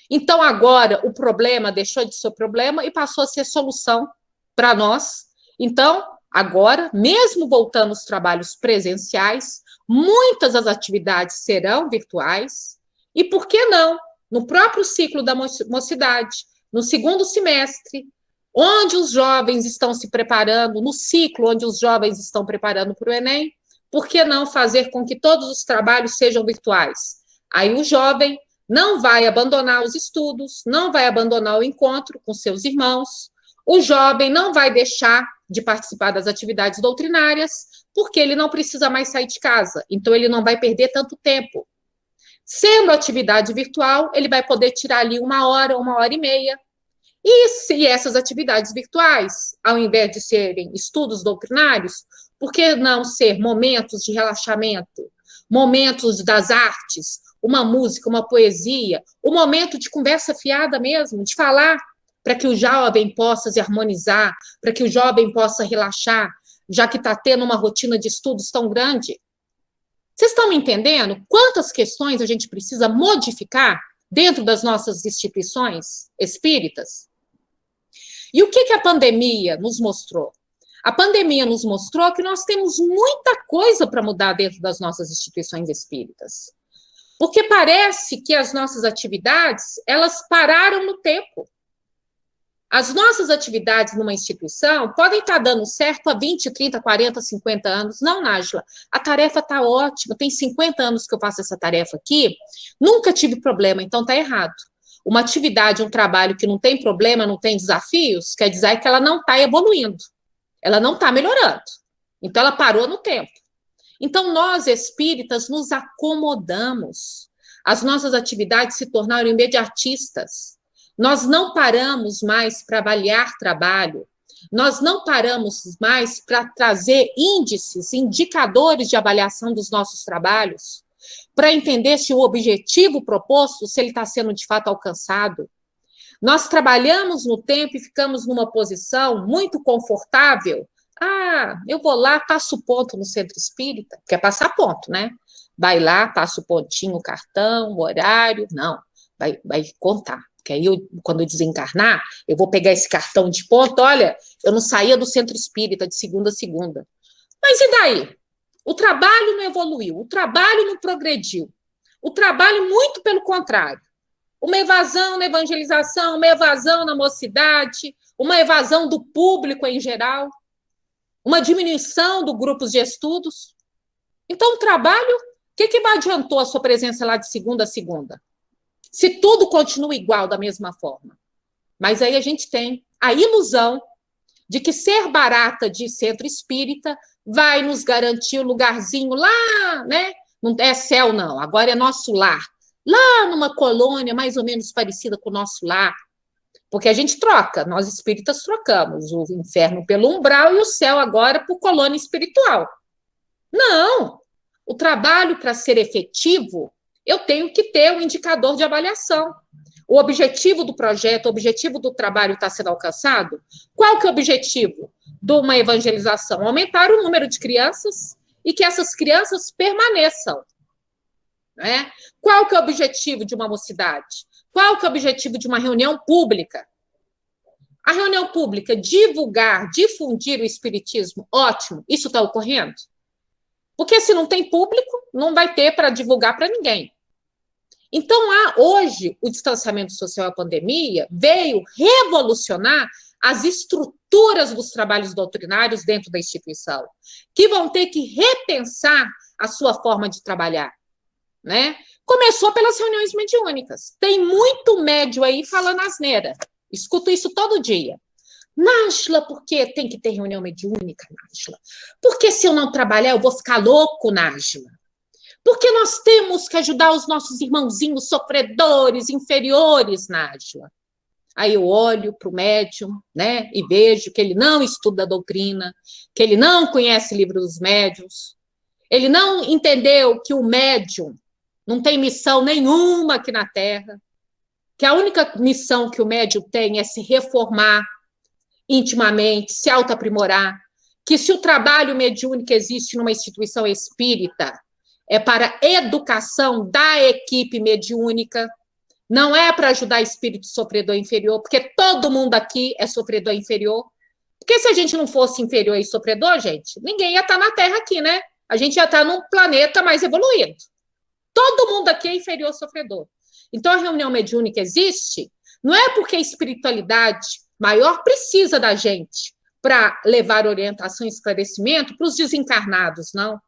Então, agora, o problema deixou de ser problema e passou a ser solução para nós. Então, agora, mesmo voltando aos trabalhos presenciais, muitas das atividades serão virtuais. E por que não? No próprio ciclo da mocidade, no segundo semestre, onde os jovens estão se preparando, no ciclo onde os jovens estão preparando para o Enem, por que não fazer com que todos os trabalhos sejam virtuais? Aí o jovem não vai abandonar os estudos, não vai abandonar o encontro com seus irmãos, o jovem não vai deixar de participar das atividades doutrinárias, porque ele não precisa mais sair de casa, então ele não vai perder tanto tempo. Sendo atividade virtual, ele vai poder tirar ali 1 hora, 1h30. E se essas atividades virtuais, ao invés de serem estudos doutrinários, por que não ser momentos de relaxamento, momentos das artes, uma música, uma poesia, um momento de conversa fiada mesmo, de falar, para que o jovem possa se harmonizar, para que o jovem possa relaxar, já que está tendo uma rotina de estudos tão grande? Vocês estão me entendendo quantas questões a gente precisa modificar dentro das nossas instituições espíritas? E o que a pandemia nos mostrou? A pandemia nos mostrou que nós temos muita coisa para mudar dentro das nossas instituições espíritas. Porque parece que as nossas atividades, elas pararam no tempo. As nossas atividades numa instituição podem estar dando certo há 20, 30, 40, 50 anos. Não, Nájila, a tarefa está ótima, tem 50 anos que eu faço essa tarefa aqui, nunca tive problema, então está errado. Uma atividade, um trabalho que não tem problema, não tem desafios, quer dizer que ela não está evoluindo, ela não está melhorando. Então, ela parou no tempo. Então, nós, espíritas, nos acomodamos. As nossas atividades se tornaram imediatistas. Nós não paramos mais para avaliar trabalho, nós não paramos mais para trazer índices, indicadores de avaliação dos nossos trabalhos, para entender se o objetivo proposto, se ele está sendo de fato alcançado. Nós trabalhamos no tempo e ficamos numa posição muito confortável. Ah, eu vou lá, passo ponto no centro espírita, quer passar ponto, né? Vai lá, passa o pontinho, o cartão, o horário, não, vai contar. Porque aí, quando eu desencarnar, eu vou pegar esse cartão de ponto, olha, eu não saía do centro espírita de segunda a segunda. Mas e daí? O trabalho não evoluiu, o trabalho não progrediu, o trabalho, muito pelo contrário. Uma evasão na evangelização, uma evasão na mocidade, uma evasão do público em geral, uma diminuição dos grupos de estudos. Então, o trabalho, o que adiantou a sua presença lá de segunda a segunda? Se tudo continua igual da mesma forma. Mas aí a gente tem a ilusão de que ser barata de centro espírita vai nos garantir o lugarzinho lá, né? Não é céu, não, agora é nosso lar. Lá numa colônia mais ou menos parecida com o nosso lar. Porque a gente troca, nós espíritas trocamos o inferno pelo umbral e o céu agora por colônia espiritual. Não! O trabalho, para ser efetivo, eu tenho que ter um indicador de avaliação. O objetivo do projeto, o objetivo do trabalho está sendo alcançado? Qual que é o objetivo de uma evangelização? Aumentar o número de crianças e que essas crianças permaneçam. Né? Qual que é o objetivo de uma mocidade? Qual que é o objetivo de uma reunião pública? A reunião pública, divulgar, difundir o espiritismo, ótimo, isso está ocorrendo? Porque se não tem público, não vai ter para divulgar para ninguém. Então, hoje, o distanciamento social e a pandemia veio revolucionar as estruturas dos trabalhos doutrinários dentro da instituição, que vão ter que repensar a sua forma de trabalhar. Né? Começou pelas reuniões mediúnicas. Tem muito médio aí falando asneira. Escuto isso todo dia. Nájila, por que tem que ter reunião mediúnica, Nájila? Porque se eu não trabalhar, eu vou ficar louco, Nájila. Porque nós temos que ajudar os nossos irmãozinhos sofredores, inferiores, Nájila. Aí eu olho para o médium, né, e vejo que ele não estuda a doutrina, que ele não conhece o livro dos médiuns, ele não entendeu que o médium não tem missão nenhuma aqui na Terra, que a única missão que o médium tem é se reformar intimamente, se autoaprimorar, que se o trabalho mediúnico existe numa instituição espírita, é para educação da equipe mediúnica, não é para ajudar espírito sofredor inferior, porque todo mundo aqui é sofredor inferior. Porque se a gente não fosse inferior e sofredor, gente, ninguém ia estar na Terra aqui, né? A gente ia estar num planeta mais evoluído. Todo mundo aqui é inferior sofredor. Então, a reunião mediúnica existe, não é porque a espiritualidade maior precisa da gente para levar orientação e esclarecimento para os desencarnados, não.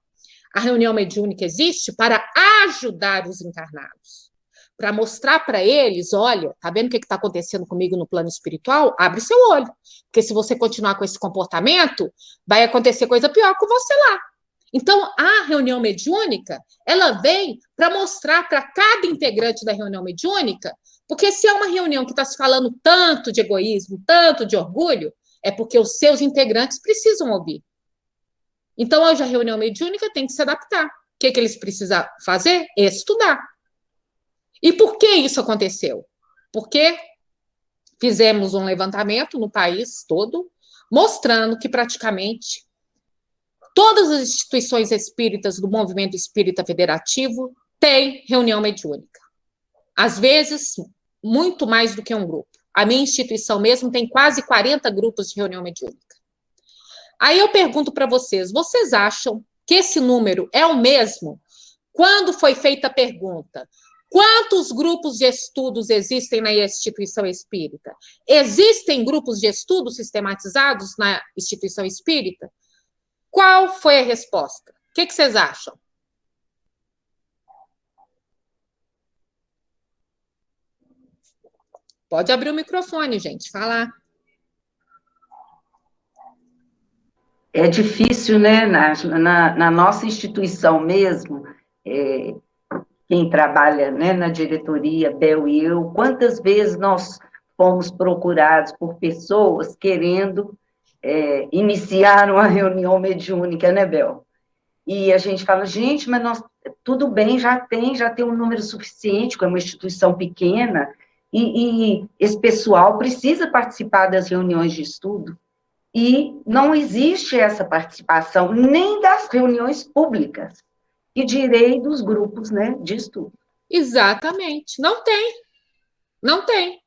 A reunião mediúnica existe para ajudar os encarnados, para mostrar para eles, olha, tá vendo o que está acontecendo comigo no plano espiritual? Abre seu olho, porque se você continuar com esse comportamento, vai acontecer coisa pior com você lá. Então, a reunião mediúnica, ela vem para mostrar para cada integrante da reunião mediúnica, porque se é uma reunião que está se falando tanto de egoísmo, tanto de orgulho, é porque os seus integrantes precisam ouvir. Então, hoje a reunião mediúnica tem que se adaptar. O que eles precisam fazer? Estudar. E por que isso aconteceu? Porque fizemos um levantamento no país todo, mostrando que praticamente todas as instituições espíritas do movimento espírita federativo têm reunião mediúnica. Às vezes, muito mais do que um grupo. A minha instituição mesmo tem quase 40 grupos de reunião mediúnica. Aí eu pergunto para vocês, vocês acham que esse número é o mesmo? Quando foi feita a pergunta, quantos grupos de estudos existem na instituição espírita? Existem grupos de estudos sistematizados na instituição espírita? Qual foi a resposta? O que vocês acham? Pode abrir o microfone, gente, falar. É difícil, né, na nossa instituição mesmo, quem trabalha, né, na diretoria, Bel e eu, quantas vezes nós fomos procurados por pessoas querendo iniciar uma reunião mediúnica, né, Bel? E a gente fala, gente, mas nós, tudo bem, já tem um número suficiente, que é uma instituição pequena, e esse pessoal precisa participar das reuniões de estudo. E não existe essa participação nem das reuniões públicas, e direi dos grupos, né, de estudo. Exatamente, não tem. Não tem.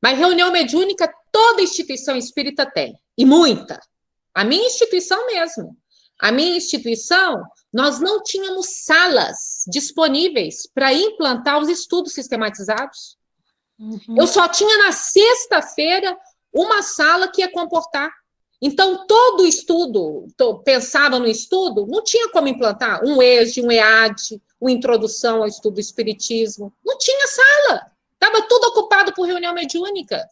Mas reunião mediúnica toda instituição espírita tem, e muita. A minha instituição mesmo. A minha instituição, nós não tínhamos salas disponíveis para implantar os estudos sistematizados. Uhum. Eu só tinha na sexta-feira uma sala que ia comportar. Então, todo estudo, pensava no estudo, não tinha como implantar um ESD, um EAD, uma introdução ao estudo do espiritismo. Não tinha sala. Estava tudo ocupado por reunião mediúnica.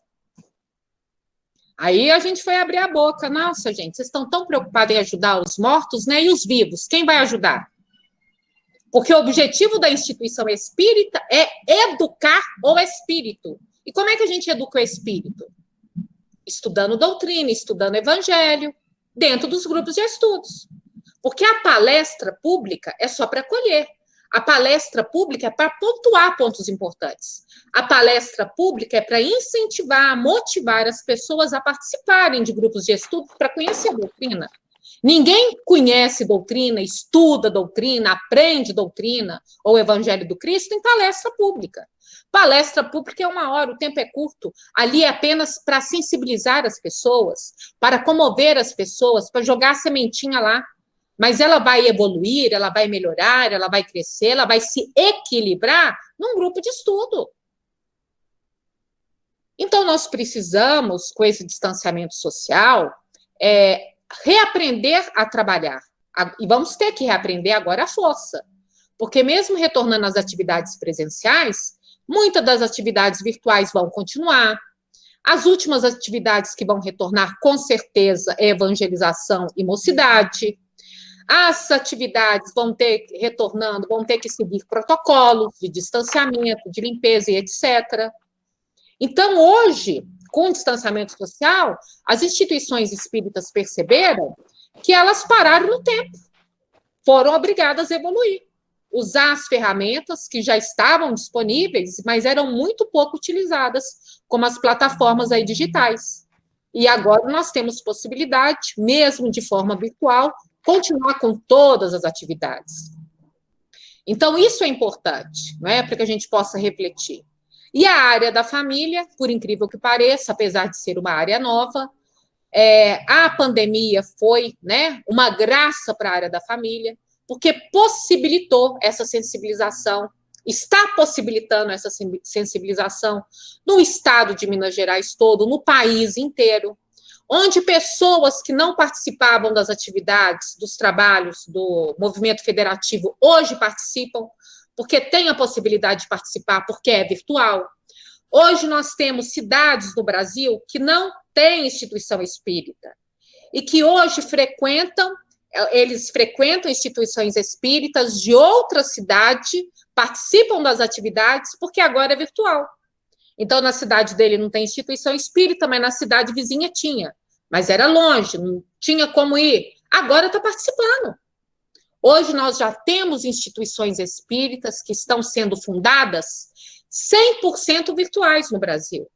Aí a gente foi abrir a boca. Nossa, gente, vocês estão tão preocupados em ajudar os mortos, né? E os vivos? Quem vai ajudar? Porque o objetivo da instituição espírita é educar o espírito. E como é que a gente educa o espírito? Estudando doutrina, estudando evangelho, dentro dos grupos de estudos. Porque a palestra pública é só para colher. A palestra pública é para pontuar pontos importantes. A palestra pública é para incentivar, motivar as pessoas a participarem de grupos de estudo para conhecer a doutrina. Ninguém conhece doutrina, estuda doutrina, aprende doutrina ou o Evangelho do Cristo em palestra pública. Palestra pública é 1 hora, o tempo é curto. Ali é apenas para sensibilizar as pessoas, para comover as pessoas, para jogar a sementinha lá. Mas ela vai evoluir, ela vai melhorar, ela vai crescer, ela vai se equilibrar num grupo de estudo. Então, nós precisamos, com esse distanciamento social, reaprender a trabalhar. E vamos ter que reaprender agora à força. Porque mesmo retornando às atividades presenciais, muitas das atividades virtuais vão continuar. As últimas atividades que vão retornar, com certeza, é evangelização e mocidade. As atividades vão ter que seguir protocolos de distanciamento, de limpeza e etc. Então, hoje, com o distanciamento social, as instituições espíritas perceberam que elas pararam no tempo, foram obrigadas a evoluir, usar as ferramentas que já estavam disponíveis, mas eram muito pouco utilizadas, como as plataformas aí digitais. E agora nós temos possibilidade, mesmo de forma virtual, continuar com todas as atividades. Então, isso é importante, não é? Para que a gente possa refletir. E a área da família, por incrível que pareça, apesar de ser uma área nova, a pandemia foi, né, uma graça para a área da família, porque possibilitou essa sensibilização, está possibilitando essa sensibilização no estado de Minas Gerais todo, no país inteiro, onde pessoas que não participavam das atividades, dos trabalhos do movimento federativo, hoje participam, porque têm a possibilidade de participar, porque é virtual. Hoje nós temos cidades no Brasil que não têm instituição espírita, e que hoje eles frequentam instituições espíritas de outra cidade, participam das atividades, porque agora é virtual. Então, na cidade dele não tem instituição espírita, mas na cidade vizinha tinha. Mas era longe, não tinha como ir. Agora está participando. Hoje nós já temos instituições espíritas que estão sendo fundadas 100% virtuais no Brasil.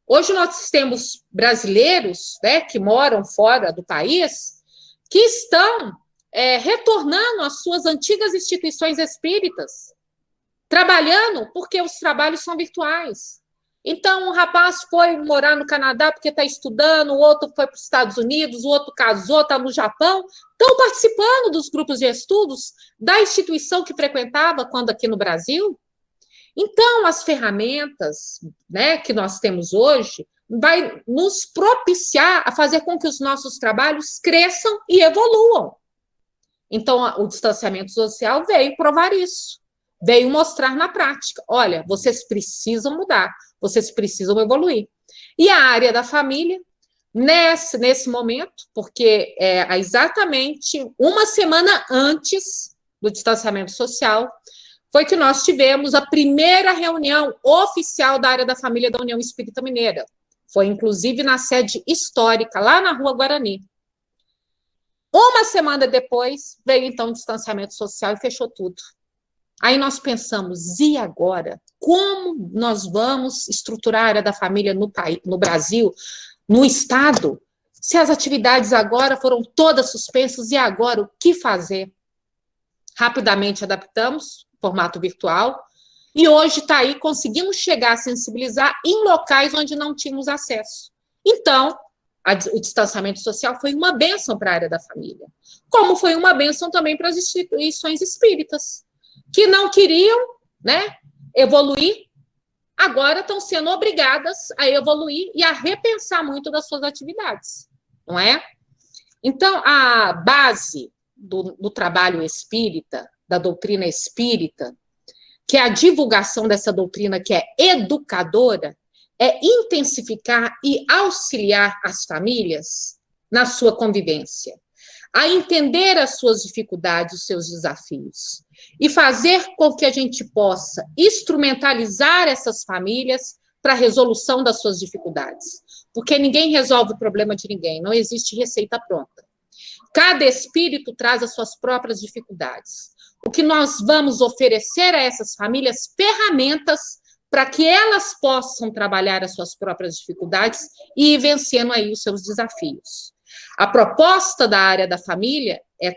Hoje nós temos brasileiros, né, que moram fora do país, que estão retornando às suas antigas instituições espíritas, trabalhando porque os trabalhos são virtuais. Então, um rapaz foi morar no Canadá porque está estudando, o outro foi para os Estados Unidos, o outro casou, está no Japão, estão participando dos grupos de estudos da instituição que frequentava quando aqui no Brasil. Então, as ferramentas, né, que nós temos hoje vai nos propiciar a fazer com que os nossos trabalhos cresçam e evoluam. Então, o distanciamento social veio provar isso, veio mostrar na prática, olha, vocês precisam mudar, vocês precisam evoluir. E a área da família, nesse momento, porque exatamente 1 semana antes do distanciamento social, foi que nós tivemos a primeira reunião oficial da área da família da União Espírita Mineira. Foi, inclusive, na sede histórica, lá na Rua Guarani. 1 semana depois, veio, então, o distanciamento social e fechou tudo. Aí nós pensamos, e agora? Como nós vamos estruturar a área da família no Brasil, no Estado, se as atividades agora foram todas suspensas, e agora o que fazer? Rapidamente adaptamos, formato virtual, e hoje está aí conseguindo chegar a sensibilizar em locais onde não tínhamos acesso. Então, o distanciamento social foi uma bênção para a área da família, como foi uma bênção também para as instituições espíritas, que não queriam, né, evoluir, agora estão sendo obrigadas a evoluir e a repensar muito das suas atividades, não é? Então, a base do trabalho espírita, da doutrina espírita, que é a divulgação dessa doutrina que é educadora, é intensificar e auxiliar as famílias na sua convivência, a entender as suas dificuldades, os seus desafios, e fazer com que a gente possa instrumentalizar essas famílias para a resolução das suas dificuldades. Porque ninguém resolve o problema de ninguém, não existe receita pronta. Cada espírito traz as suas próprias dificuldades. O que nós vamos oferecer a essas famílias ferramentas para que elas possam trabalhar as suas próprias dificuldades e ir vencendo aí os seus desafios. A proposta da área da família é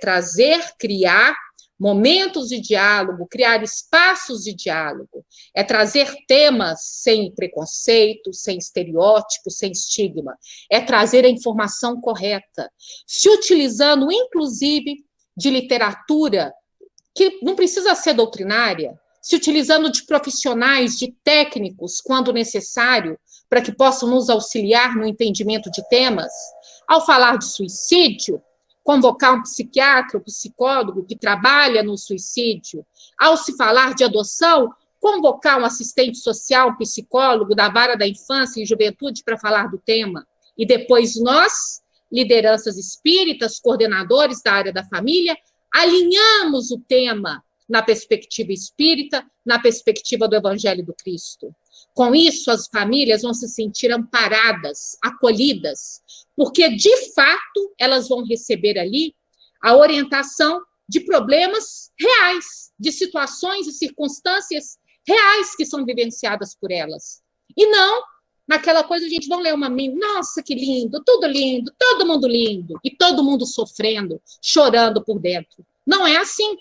criar momentos de diálogo, criar espaços de diálogo, é trazer temas sem preconceito, sem estereótipo, sem estigma, é trazer a informação correta, se utilizando, inclusive, de literatura que não precisa ser doutrinária, se utilizando de profissionais, de técnicos, quando necessário, para que possam nos auxiliar no entendimento de temas. Ao falar de suicídio, convocar um psiquiatra, um psicólogo que trabalha no suicídio. Ao se falar de adoção, convocar um assistente social, um psicólogo da vara da infância e juventude para falar do tema. E depois nós, lideranças espíritas, coordenadores da área da família, alinhamos o tema na perspectiva espírita, na perspectiva do Evangelho do Cristo. Com isso, as famílias vão se sentir amparadas, acolhidas, porque, de fato, elas vão receber ali a orientação de problemas reais, de situações e circunstâncias reais que são vivenciadas por elas. E não naquela coisa, a gente não lê uma mim, nossa, que lindo, todo mundo lindo, e todo mundo sofrendo, chorando por dentro. Não é assim.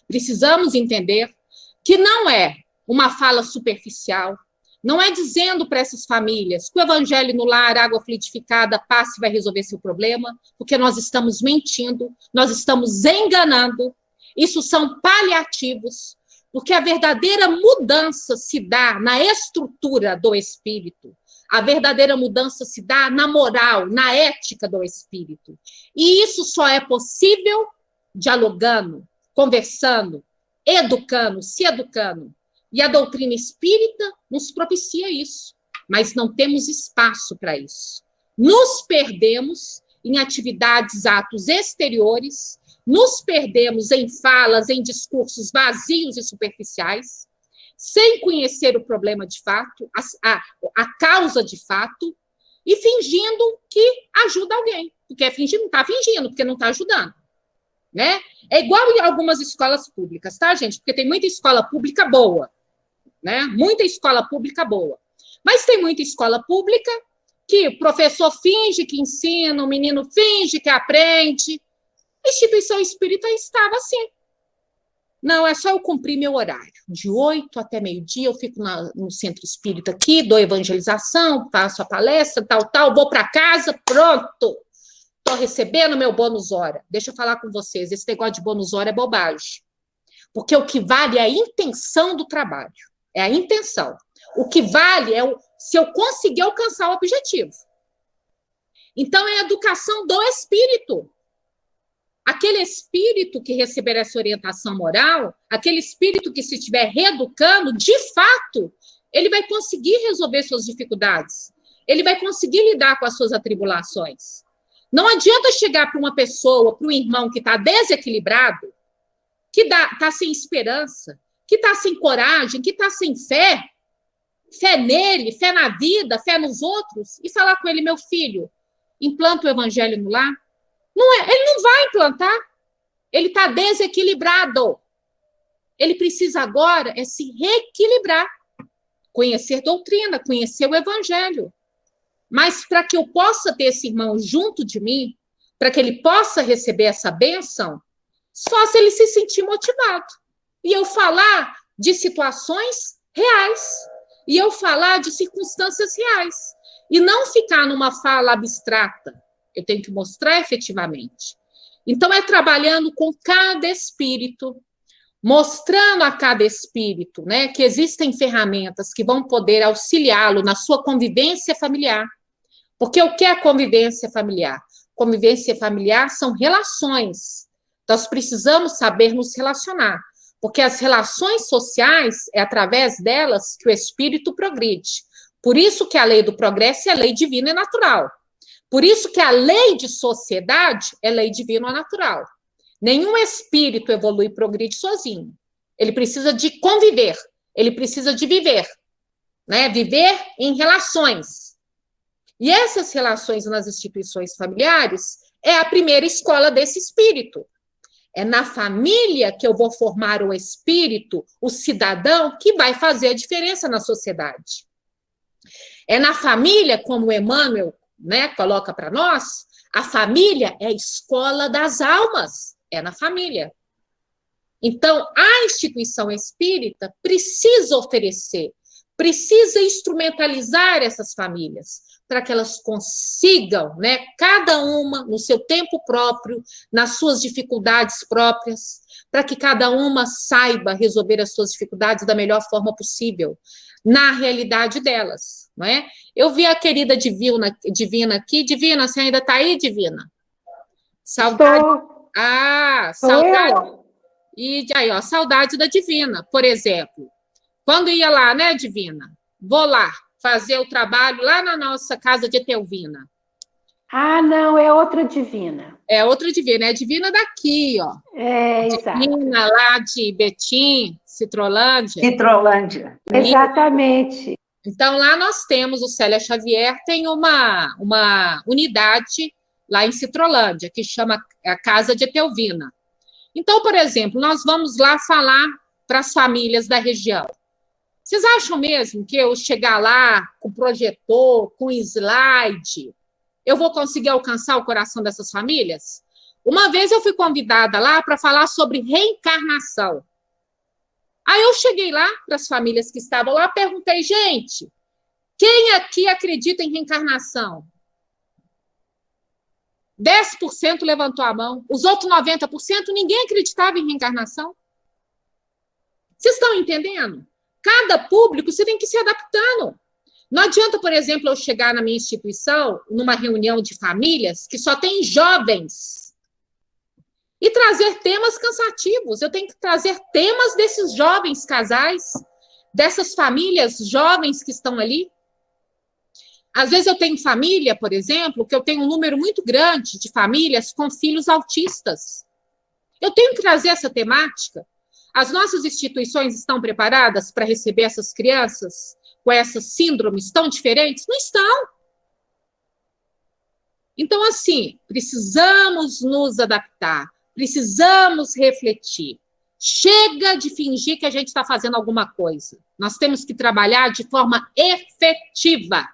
Precisamos entender que não é uma fala superficial, não é dizendo para essas famílias que o evangelho no lar, água fluidificada, passe e vai resolver seu problema, porque nós estamos mentindo, nós estamos enganando. Isso são paliativos, porque a verdadeira mudança se dá na estrutura do espírito, a verdadeira mudança se dá na moral, na ética do espírito. E isso só é possível dialogando, conversando, educando, se educando. E a doutrina espírita nos propicia isso, mas não temos espaço para isso. Nos perdemos em atividades, atos exteriores, nos perdemos em falas, em discursos vazios e superficiais, sem conhecer o problema de fato, a causa de fato, e fingindo que ajuda alguém. Porque é fingir, não está fingindo, porque não está ajudando. Né? É igual em algumas escolas públicas, tá, gente? Porque tem muita escola pública boa, né? Muita escola pública boa. Mas tem muita escola pública que o professor finge que ensina, o menino finge que aprende. A instituição espírita estava assim. Não, é só eu cumprir meu horário. De 8 até meio-dia, eu fico no centro espírita aqui, dou evangelização, faço a palestra, tal, vou para casa, pronto. Estou recebendo meu bônus hora. Deixa eu falar com vocês, esse negócio de bônus hora é bobagem. Porque o que vale é a intenção do trabalho. É a intenção. O que vale é se eu conseguir alcançar o objetivo. Então, é a educação do espírito. Aquele espírito que receber essa orientação moral, aquele espírito que se estiver reeducando, de fato, ele vai conseguir resolver suas dificuldades. Ele vai conseguir lidar com as suas atribulações. Não adianta chegar para uma pessoa, para um irmão que está desequilibrado, que está sem esperança, que está sem coragem, que está sem fé nele, fé na vida, fé nos outros, e falar com ele, meu filho, implanta o evangelho no lar. Ele não vai implantar. Ele está desequilibrado. Ele precisa agora se reequilibrar, conhecer doutrina, conhecer o evangelho. Mas para que eu possa ter esse irmão junto de mim, para que ele possa receber essa bênção, só se ele se sentir motivado. E eu falar de situações reais. E eu falar de circunstâncias reais. E não ficar numa fala abstrata. Eu tenho que mostrar efetivamente. Então, é trabalhando com cada espírito, mostrando a cada espírito, né, que existem ferramentas que vão poder auxiliá-lo na sua convivência familiar. Porque o que é a convivência familiar? Convivência familiar são relações. Nós precisamos saber nos relacionar. Porque as relações sociais, é através delas que o espírito progride. Por isso que a lei do progresso é a lei divina e natural. Por isso que a lei de sociedade é lei divina ou natural. Nenhum espírito evolui e progride sozinho. Ele precisa de conviver, ele precisa de viver, né? Viver em relações. E essas relações nas instituições familiares é a primeira escola desse espírito. É na família que eu vou formar o espírito, o cidadão, que vai fazer a diferença na sociedade. É na família, como Emmanuel, né, coloca para nós, a família é a escola das almas, é na família. Então, a instituição espírita precisa oferecer, precisa instrumentalizar essas famílias, para que elas consigam, né, cada uma no seu tempo próprio, nas suas dificuldades próprias, para que cada uma saiba resolver as suas dificuldades da melhor forma possível, na realidade delas, não é? Eu vi a querida Divina aqui. Divina, você ainda está aí, Divina? Saudade. Estou. Saudade. Eu? E aí, ó, saudade da Divina, por exemplo. Quando ia lá, né, Divina? Vou lá fazer o trabalho lá na nossa casa de Etelvina. Ah, não, é outra Divina. É outra Divina, é a Divina daqui, ó. É, exato. Divina lá de Betim, Citrolândia. Citrolândia. Exatamente. Então, lá nós temos, o Célia Xavier tem uma unidade lá em Citrolândia, que chama a Casa de Etelvina. Então, por exemplo, nós vamos lá falar para as famílias da região. Vocês acham mesmo que eu chegar lá com projetor, com slide, eu vou conseguir alcançar o coração dessas famílias? Uma vez eu fui convidada lá para falar sobre reencarnação. Aí eu cheguei lá para as famílias que estavam lá, perguntei, gente, quem aqui acredita em reencarnação? 10% levantou a mão, os outros 90%, ninguém acreditava em reencarnação. Vocês estão entendendo? Cada público você tem que se adaptando. Não adianta, por exemplo, eu chegar na minha instituição, numa reunião de famílias, que só tem jovens, e trazer temas cansativos. Eu tenho que trazer temas desses jovens casais, dessas famílias jovens que estão ali. Às vezes eu tenho família, por exemplo, que eu tenho um número muito grande de famílias com filhos autistas. Eu tenho que trazer essa temática. As nossas instituições estão preparadas para receber essas crianças com essas síndromes tão diferentes? Não estão. Então, assim, precisamos nos adaptar, precisamos refletir. Chega de fingir que a gente está fazendo alguma coisa. Nós temos que trabalhar de forma efetiva.